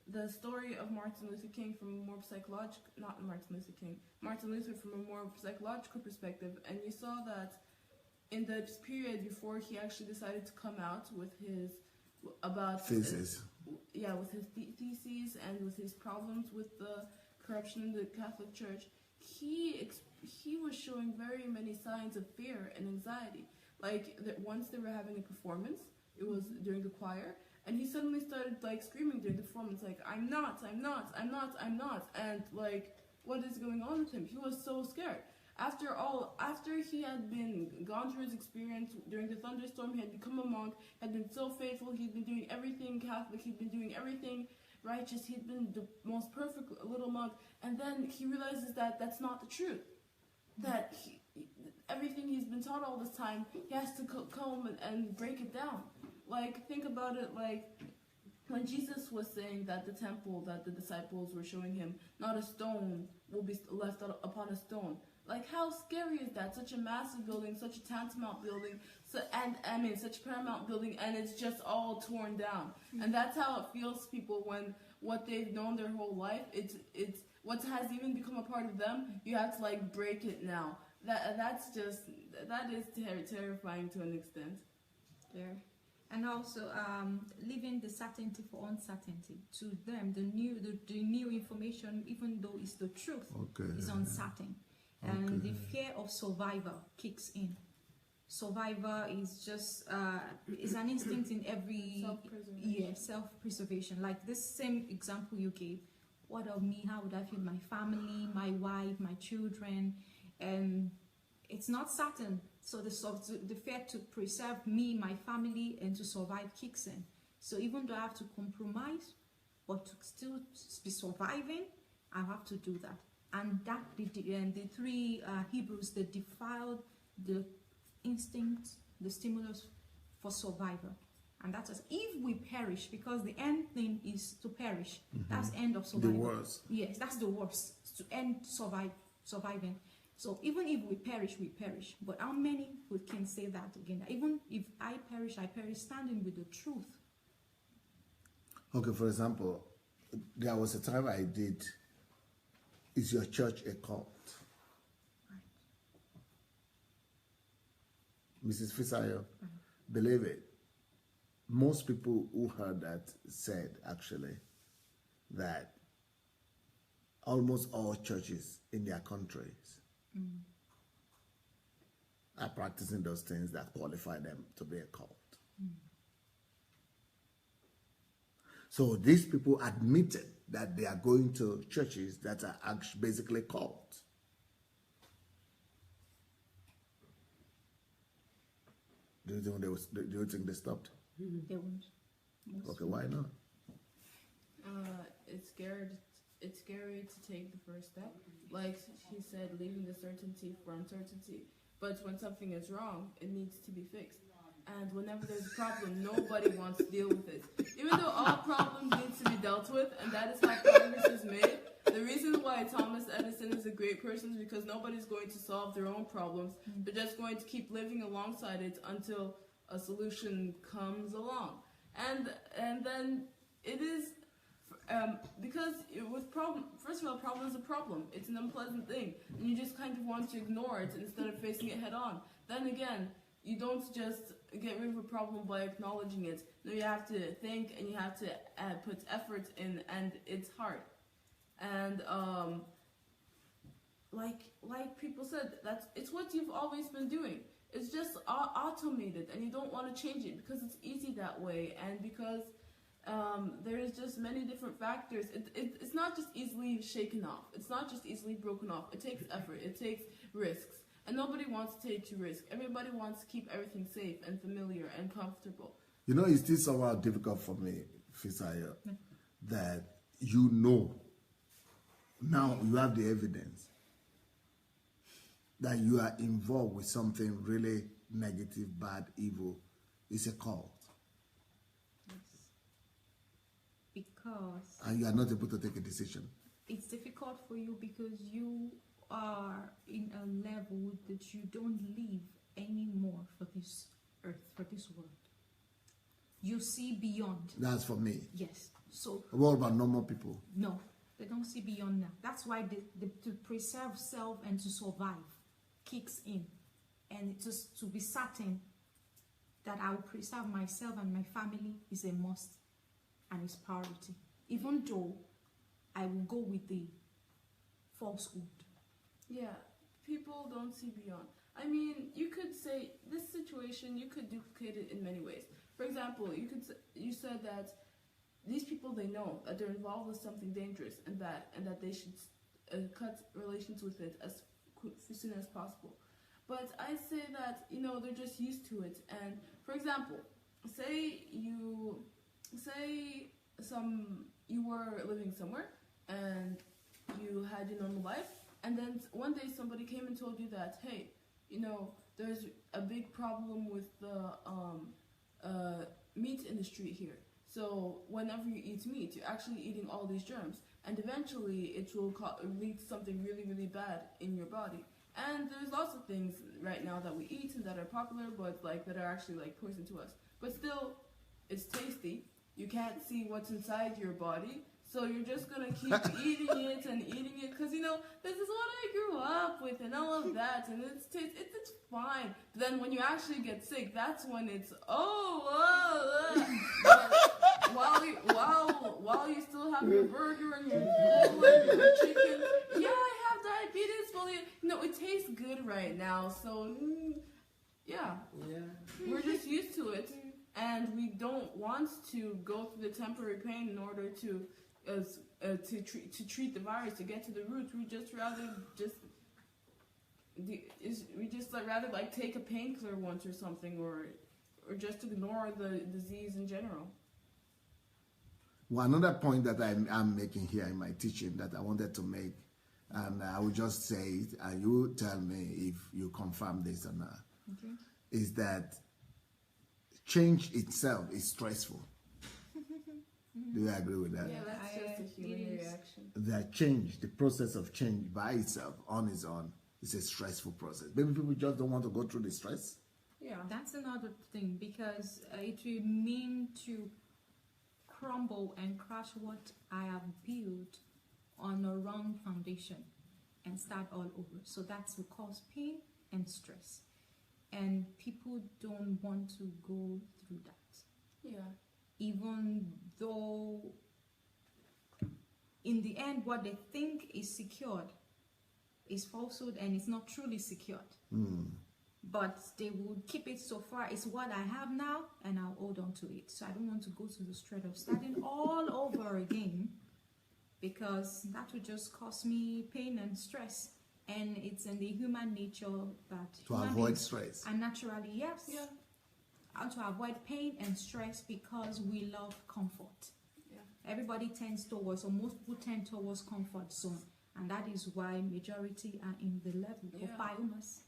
the story of Martin Luther King from a more psychological, not Martin Luther King, Martin Luther from a more psychological perspective. And you saw that in the period before he actually decided to come out with his, about thesis. With his theses and with his problems with the corruption in the Catholic Church, he was showing very many signs of fear and anxiety. Like, once they were having a performance, it was during the choir, and he suddenly started, like, screaming during the performance, like, I'm not, and, like, what is going on with him? He was so scared. After he had gone through his experience during the thunderstorm, he had become a monk, had been so faithful, he'd been doing everything Catholic, he'd been doing everything righteous, he'd been the most perfect little monk, and then he realizes that that's not the truth. That everything he's been taught all this time, he has to come and break it down. Like, think about it, like, when Jesus was saying that the temple that the disciples were showing him, not a stone will be left upon a stone. Like, how scary is that? Such a massive building, such a tantamount building, such a paramount building, and it's just all torn down. And that's how it feels to people when what they've known their whole life, it's what has even become a part of them, you have to, like, break it now. That is terrifying to an extent. Yeah. And also leaving the certainty for uncertainty. To them, the new information, even though it's the truth, is uncertain. And the fear of survival kicks in. Survivor is just is an instinct in every self-preservation. Like this same example you gave. What of me? How would I feed my family, my wife, my children? And it's not certain. So the fear to preserve me, my family, and to survive kicks in. So even though I have to compromise, but to still be surviving, I have to do that. And that the three Hebrews, they defiled the instinct, the stimulus for survival. And that's us. If we perish, because the end thing is to perish. That's the end of survival. The worst. Yes, that's the worst. To end surviving. So even if we perish, we perish. But how many can say that again? Even if I perish standing with the truth. Okay, for example, there was a time I did, is your church a cult? Right. Mrs. Fisayo, believe it. Most people who heard that said, actually, that almost all churches in their countries are practicing those things that qualify them to be a cult. So these people admitted that they are going to churches that are actually basically cults. Do you think they stopped? They won't. Okay, why not? It's scary to take the first step. Like he said, leaving the certainty for uncertainty. But when something is wrong, it needs to be fixed. And whenever there's a problem, nobody wants to deal with it. Even though all problems need to be dealt with, and that is how progress is made. The reason why Thomas Edison is a great person is because nobody's going to solve their own problems. They're just going to keep living alongside it until a solution comes along. And then it is because with first of all, problem is a problem. It's an unpleasant thing, and you just kind of want to ignore it instead of facing it head on. Then again, you don't just get rid of a problem by acknowledging it. No, you have to think and you have to put effort in, and it's hard. And like people said, it's what you've always been doing. It's just automated, and you don't want to change it because it's easy that way, and because there's just many different factors. It's not just easily shaken off. It's not just easily broken off. It takes effort. It takes risks. And nobody wants to take a risk. Everybody wants to keep everything safe and familiar and comfortable. You know, it's still somehow difficult for me, Fisaya, that you know, now you have the evidence that you are involved with something really negative, bad, evil. It's a cult. Yes. Because... And you are not able to take a decision. It's difficult for you because you are in a level that you don't live anymore for this earth, for this world. You see beyond. That's for me. Yes. So what about normal people? No, they don't see beyond that. That's why to preserve self and to survive kicks in, and just to be certain that I will preserve myself and my family is a must and is priority, even though I will go with the falsehood. Yeah, people don't see beyond. I mean, you could say this situation, you could duplicate it in many ways. For example, you said that these people, they know that they're involved with something dangerous and that they should cut relations with it as soon as possible. But I say that, you know, they're just used to it. And for example, say you were living somewhere and you had your normal life, and then one day somebody came and told you that, hey, you know, there's a big problem with the meat industry here. So whenever you eat meat, you're actually eating all these germs, and eventually it will lead to something really, really bad in your body. And there's lots of things right now that we eat and that are popular, but that are actually poison to us. But still, it's tasty. You can't see what's inside your body, so you're just gonna keep eating it and eating it, because you know, this is what I grew up with and all of that, and it's fine. But then when you actually get sick, that's when it's while you still have your burger and your bowl and your chicken, yeah, I have diabetes. Well, it tastes good right now, so yeah, we're just used to it, and we don't want to go through the temporary pain in order to treat the virus, to get to the root. We just rather rather like take a painkiller once or something, or just ignore the disease in general. Well, another point that I'm making here in my teaching that I wanted to make, and I will just say it, and you tell me if you confirm this or not, is that change itself is stressful. Do you agree with that? Yeah, that's just a human reaction. That change, the process of change by itself, on its own, is a stressful process. Maybe people just don't want to go through the stress. Yeah, that's another thing, because it will mean to crumble and crash what I have built on a wrong foundation and start all over. So that will cause pain and stress. And people don't want to go through that. Yeah. Even though in the end what they think is secured is falsehood and it's not truly secured. But they would keep it so far. It's what I have now, and I'll hold on to it. So I don't want to go to the stress of starting all over again, because that would just cause me pain and stress. And it's in the human nature that to avoid stress. And naturally, yes. Yeah. How to avoid pain and stress, because we love comfort. Yeah. Everybody tends towards, or most people tend towards comfort zone. And that is why majority are in the level of biomass.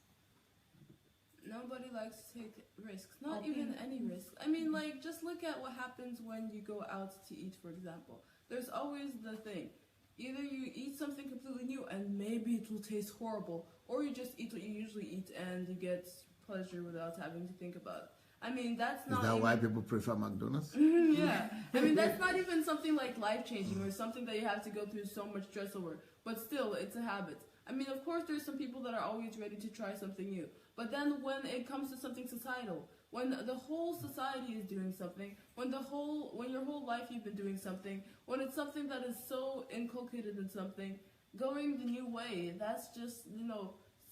Nobody likes to take risks, not even any risk. I mean, like, just look at what happens when you go out to eat, for example. There's always the thing. Either you eat something completely new and maybe it will taste horrible, or you just eat what you usually eat and you get pleasure without having to think about it. I mean, that's not... Is that why people prefer McDonald's? Yeah. I mean, that's not even something like life-changing or something that you have to go through so much stress over. But still, it's a habit. I mean, of course, there's some people that are always ready to try something new. But then when it comes to something societal, when the whole society is doing something, when your whole life you've been doing something, when it's something that is so inculcated in something, going the new way, that's just,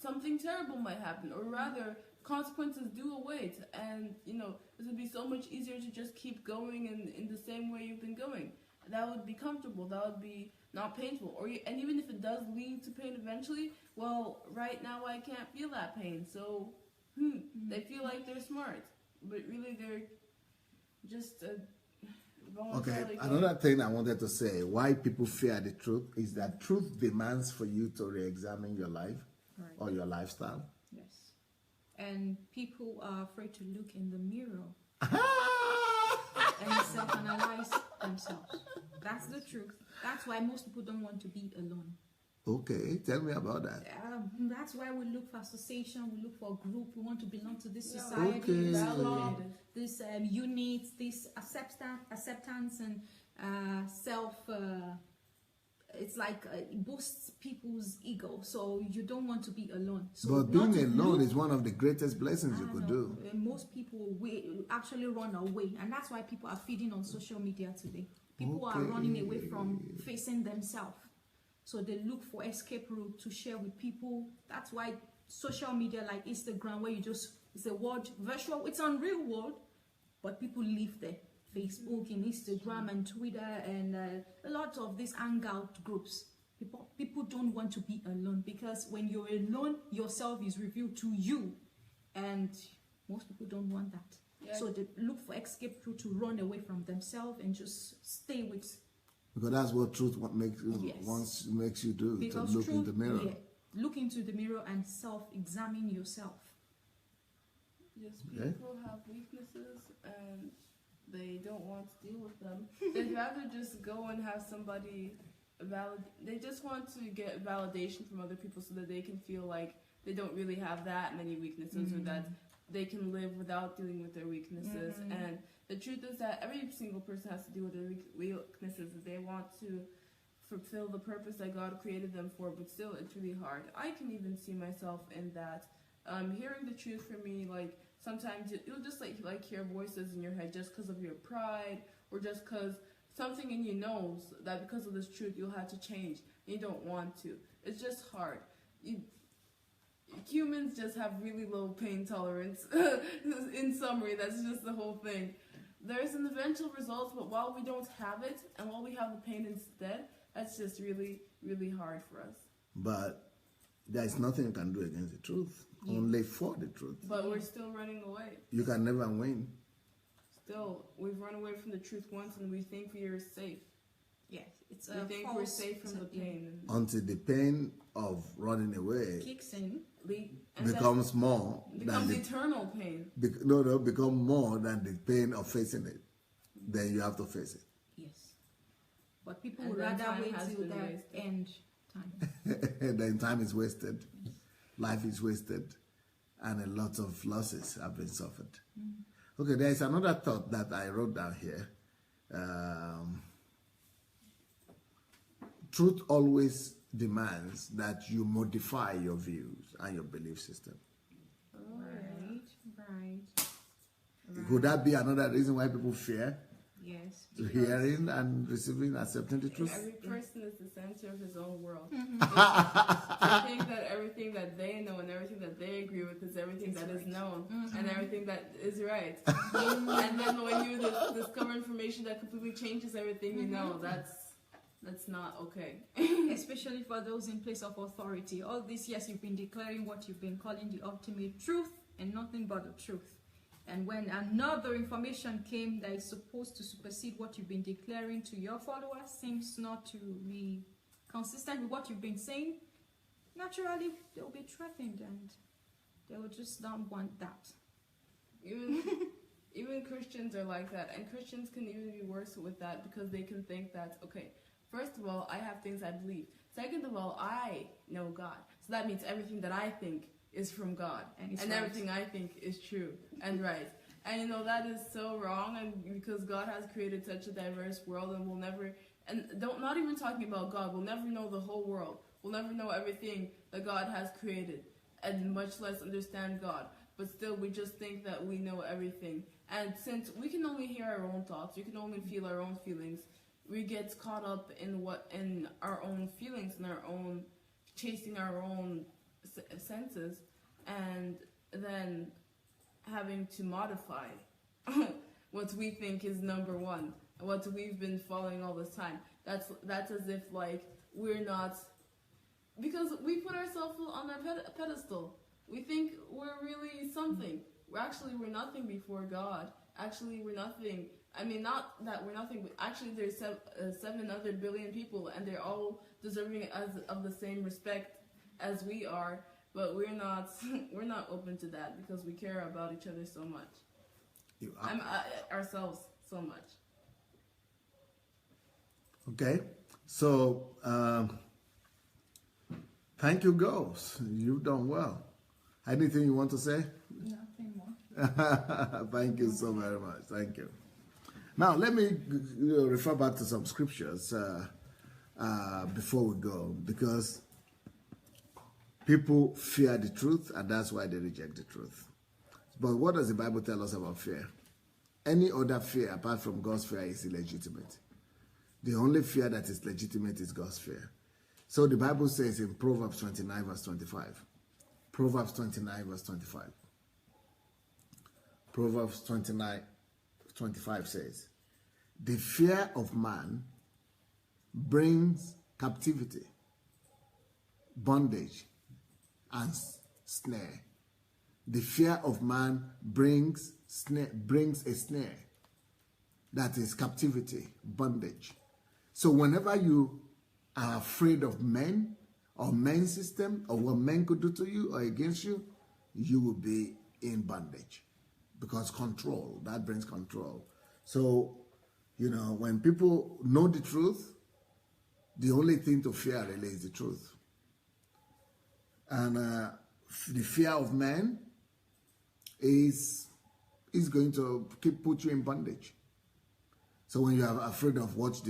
something terrible might happen. Or rather, consequences do await. And, it would be so much easier to just keep going in the same way you've been going. That would be comfortable. That would be not painful. And even if it does lead to pain eventually, well, right now I can't feel that pain. So, they feel like they're smart. But really they're just Okay, another thing I wanted to say, why people fear the truth, is that truth demands for you to re-examine your life or your lifestyle. Yes. And people are afraid to look in the mirror and self-analyze themselves. That's the truth. That's why most people don't want to be alone. Okay, tell me about that. That's why we look for association, we look for a group, we want to belong to this society, this club, this unit, this acceptance and self, it's like it boosts people's ego, so you don't want to be alone. So but being alone is one of the greatest blessings you could do. Most people actually run away, and that's why people are feeding on social media today. People are running away from facing themselves. So they look for escape route to share with people. That's why social media like Instagram, where it's a world virtual, it's on real world, but people live there. Facebook and Instagram and Twitter and a lot of these hangout groups. People don't want to be alone, because when you're alone, yourself is revealed to you. And most people don't want that. Yeah. So they look for escape route to run away from themselves and just stay with. Because that's what truth makes you do, because to look in the mirror. Yeah, look into the mirror and self-examine yourself. Yes, people have weaknesses and they don't want to deal with them. They'd rather just go and have somebody they just want to get validation from other people so that they can feel like they don't really have that many weaknesses, or that they can live without dealing with their weaknesses. And the truth is that every single person has to deal with their weaknesses. They want to fulfill the purpose that God created them for, but still it's really hard. I can even see myself in that. Hearing the truth for me, like sometimes you'll just like hear voices in your head just because of your pride, or just because something in you knows that because of this truth you'll have to change. You don't want to. It's just hard. Humans just have really low pain tolerance. In summary, that's just the whole thing. There's an eventual result, but while we don't have it, and while we have the pain instead, that's just really, really hard for us. But there's nothing you can do against the truth, only for the truth. But we're still running away. You can never win. Still, we've run away from the truth once, and we think we are safe. Yes, it's we think we're safe from the pain. Until the pain of running away kicks in, becomes more. Becomes eternal pain. Become more than the pain of facing it. Then you have to face it. Yes. But people would rather wait till that end time. Then time is wasted. Yes. Life is wasted. And a lot of losses have been suffered. Okay, there is another thought that I wrote down here. Truth always demands that you modify your views and your belief system. Right. Could that be another reason why people fear? Yes. Hearing and receiving, accepting the truth? Every person is the center of his own world. They think that everything that they know and everything that they agree with is everything that is known and everything that is right. And then when you discover information that completely changes everything you know, that's not okay. Especially for those in place of authority. All these years you've been declaring what you've been calling the ultimate truth and nothing but the truth. And when another information came that is supposed to supersede what you've been declaring to your followers, seems not to be consistent with what you've been saying, naturally they'll be threatened and they will just not want that. Even Christians are like that, and Christians can even be worse with that because they can think that, okay, first of all, I have things I believe. Second of all, I know God. So that means everything that I think is from God. And everything I think is true and right. And that is so wrong, and because God has created such a diverse world, and we'll never, not even talking about God, we'll never know the whole world. We'll never know everything that God has created, and much less understand God. But still, we just think that we know everything. And since we can only hear our own thoughts, we can only feel our own feelings, we get caught up in our own feelings and our own chasing our own senses, and then having to modify what we think is number one, what we've been following all this time. That's as if like we're not, because we put ourselves on a pedestal. We think we're really something. We're nothing before God. Actually, we're nothing. I mean, not that we're nothing, but actually there's 7 other billion people, and they're all deserving of the same respect as we are, but we're not open to that because we care about each other so much. Ourselves so much. Okay, so thank you, girls. You've done well. Anything you want to say? Nothing more. Thank you so very much. Thank you. Now, let me refer back to some scriptures before we go, because people fear the truth, and that's why they reject the truth. But what does the Bible tell us about fear? Any other fear apart from God's fear is illegitimate. The only fear that is legitimate is God's fear. So the Bible says in Proverbs 29, verse 25. Proverbs 29, verse 25. Proverbs 29, 25 says, "The fear of man brings captivity, bondage, and snare." The fear of man brings a snare. That is captivity, bondage. So whenever you are afraid of men or men's system or what men could do to you or against you, you will be in bondage. Because control, that brings control. So, when people know the truth, the only thing to fear really is the truth. And the fear of man is going to put you in bondage. So when you are afraid of what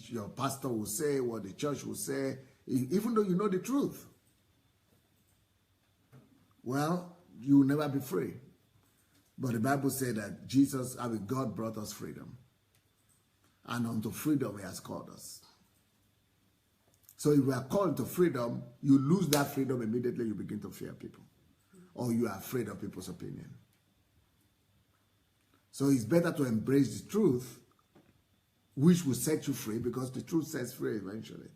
your pastor will say, what the church will say, even though you know the truth, well, you will never be free. But the Bible said that God brought us freedom. And unto freedom he has called us. So if we are called to freedom, you lose that freedom immediately, you begin to fear people. Or you are afraid of people's opinion. So it's better to embrace the truth, which will set you free, because the truth sets free eventually.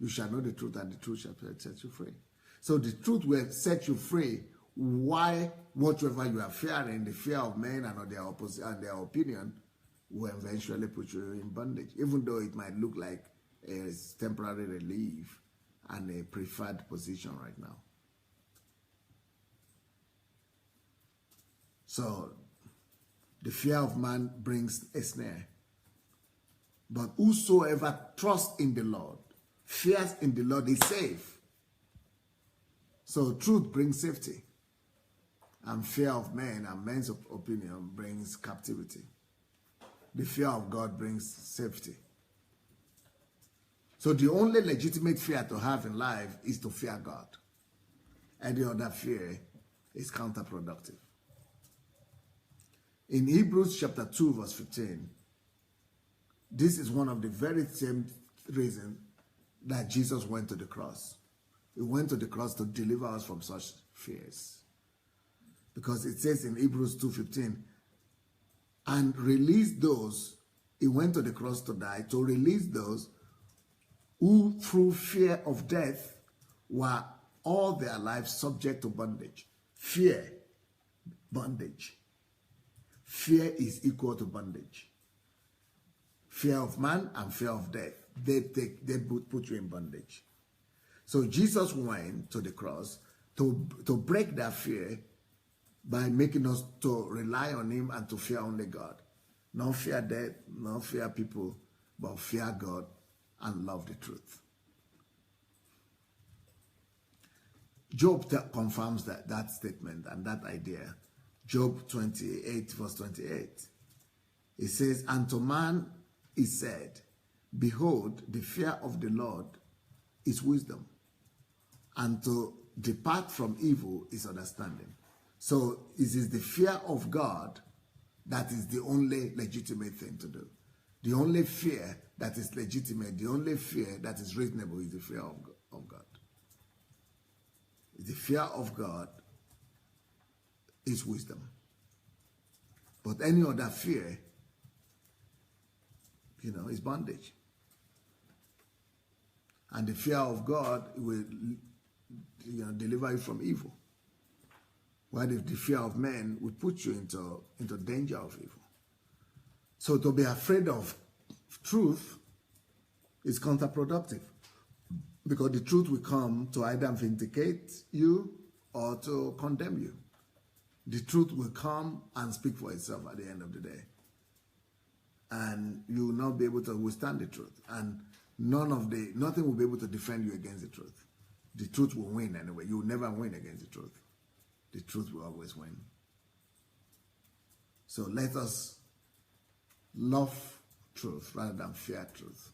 You shall know the truth, and the truth shall set you free. So the truth will set you free. Why, whatever you are fearing, the fear of men and their opinion, will eventually put you in bondage, even though it might look like a temporary relief and a preferred position right now. So, the fear of man brings a snare. But whosoever trusts in the Lord, fears in the Lord, is safe. So, truth brings safety. And fear of men and men's opinion brings captivity. The fear of God brings safety. So the only legitimate fear to have in life is to fear God. Any other fear is counterproductive. In Hebrews chapter 2 verse 15, this is one of the very same reasons that Jesus went to the cross. He went to the cross to deliver us from such fears. Because it says in Hebrews 2:15, and release those, he went to the cross to die, to release those who through fear of death were all their lives subject to bondage. Fear, bondage. Fear is equal to bondage. Fear of man and fear of death, they put you in bondage. So Jesus went to the cross to break that fear by making us to rely on him and to fear only God. Not fear death, not fear people, but fear God and love the truth. Job confirms that statement and that idea. Job 28 verse 28. It says, and to man is said, behold, the fear of the Lord is wisdom, and to depart from evil is understanding. So it is the fear of God that is the only legitimate thing to do. The only fear that is legitimate, the only fear that is reasonable is the fear of God. The fear of God is wisdom. But any other fear, is bondage. And the fear of God will deliver you from evil. While if the fear of men will put you into danger of evil. So to be afraid of truth is counterproductive. Because the truth will come to either vindicate you or to condemn you. The truth will come and speak for itself at the end of the day. And you will not be able to withstand the truth. And nothing will be able to defend you against the truth. The truth will win anyway. You will never win against the truth. The truth will always win. So let us love truth rather than fear truth.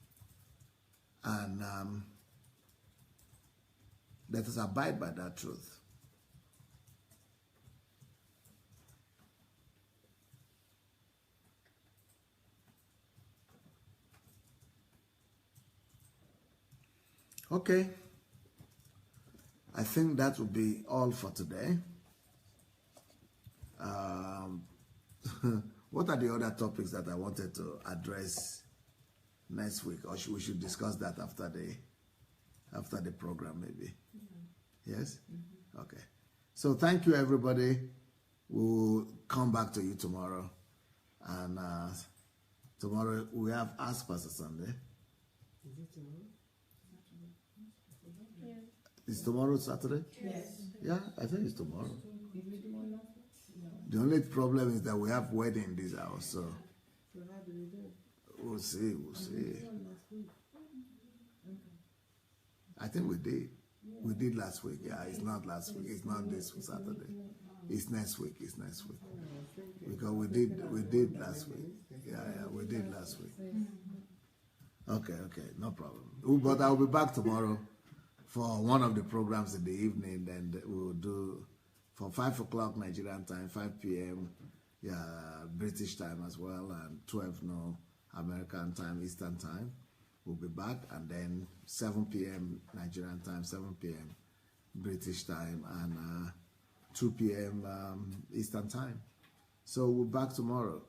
And let us abide by that truth. Okay. I think that will be all for today. What are the other topics that I wanted to address next week? Or we should discuss that after the program maybe? Mm-hmm. Yes? Mm-hmm. Okay. So thank you, everybody. We'll come back to you tomorrow. And tomorrow we have Ask Pastor Sandey. Is it tomorrow? Yeah. Is tomorrow Saturday? Yes. Yeah, I think it's tomorrow. The only problem is that we have wedding in this house, so how do we do it? we'll see. I think we did. We did last week. Yeah, it's not last week. It's not this Saturday. It's next week. Because we did last week. Yeah, we did last week. Okay, no problem. But I'll be back tomorrow for one of the programs in the evening. Then we'll do for 5 o'clock Nigerian time, 5 p.m. British time as well, and 12 no American time, Eastern time. We'll be back, and then 7 p.m. Nigerian time, 7 p.m. British time, and 2 p.m. Eastern time. So we're back tomorrow.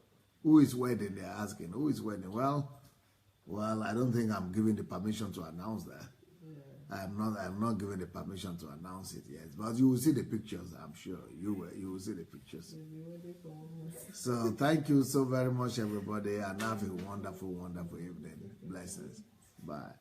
Who is wedding? They're asking. Who is wedding? Well, I don't think I'm giving the permission to announce that. Yeah. I'm not giving the permission to announce it yet. But you will see the pictures, I'm sure. You will see the pictures. So thank you so very much, everybody, and have a wonderful, wonderful evening. Blessings. Bye.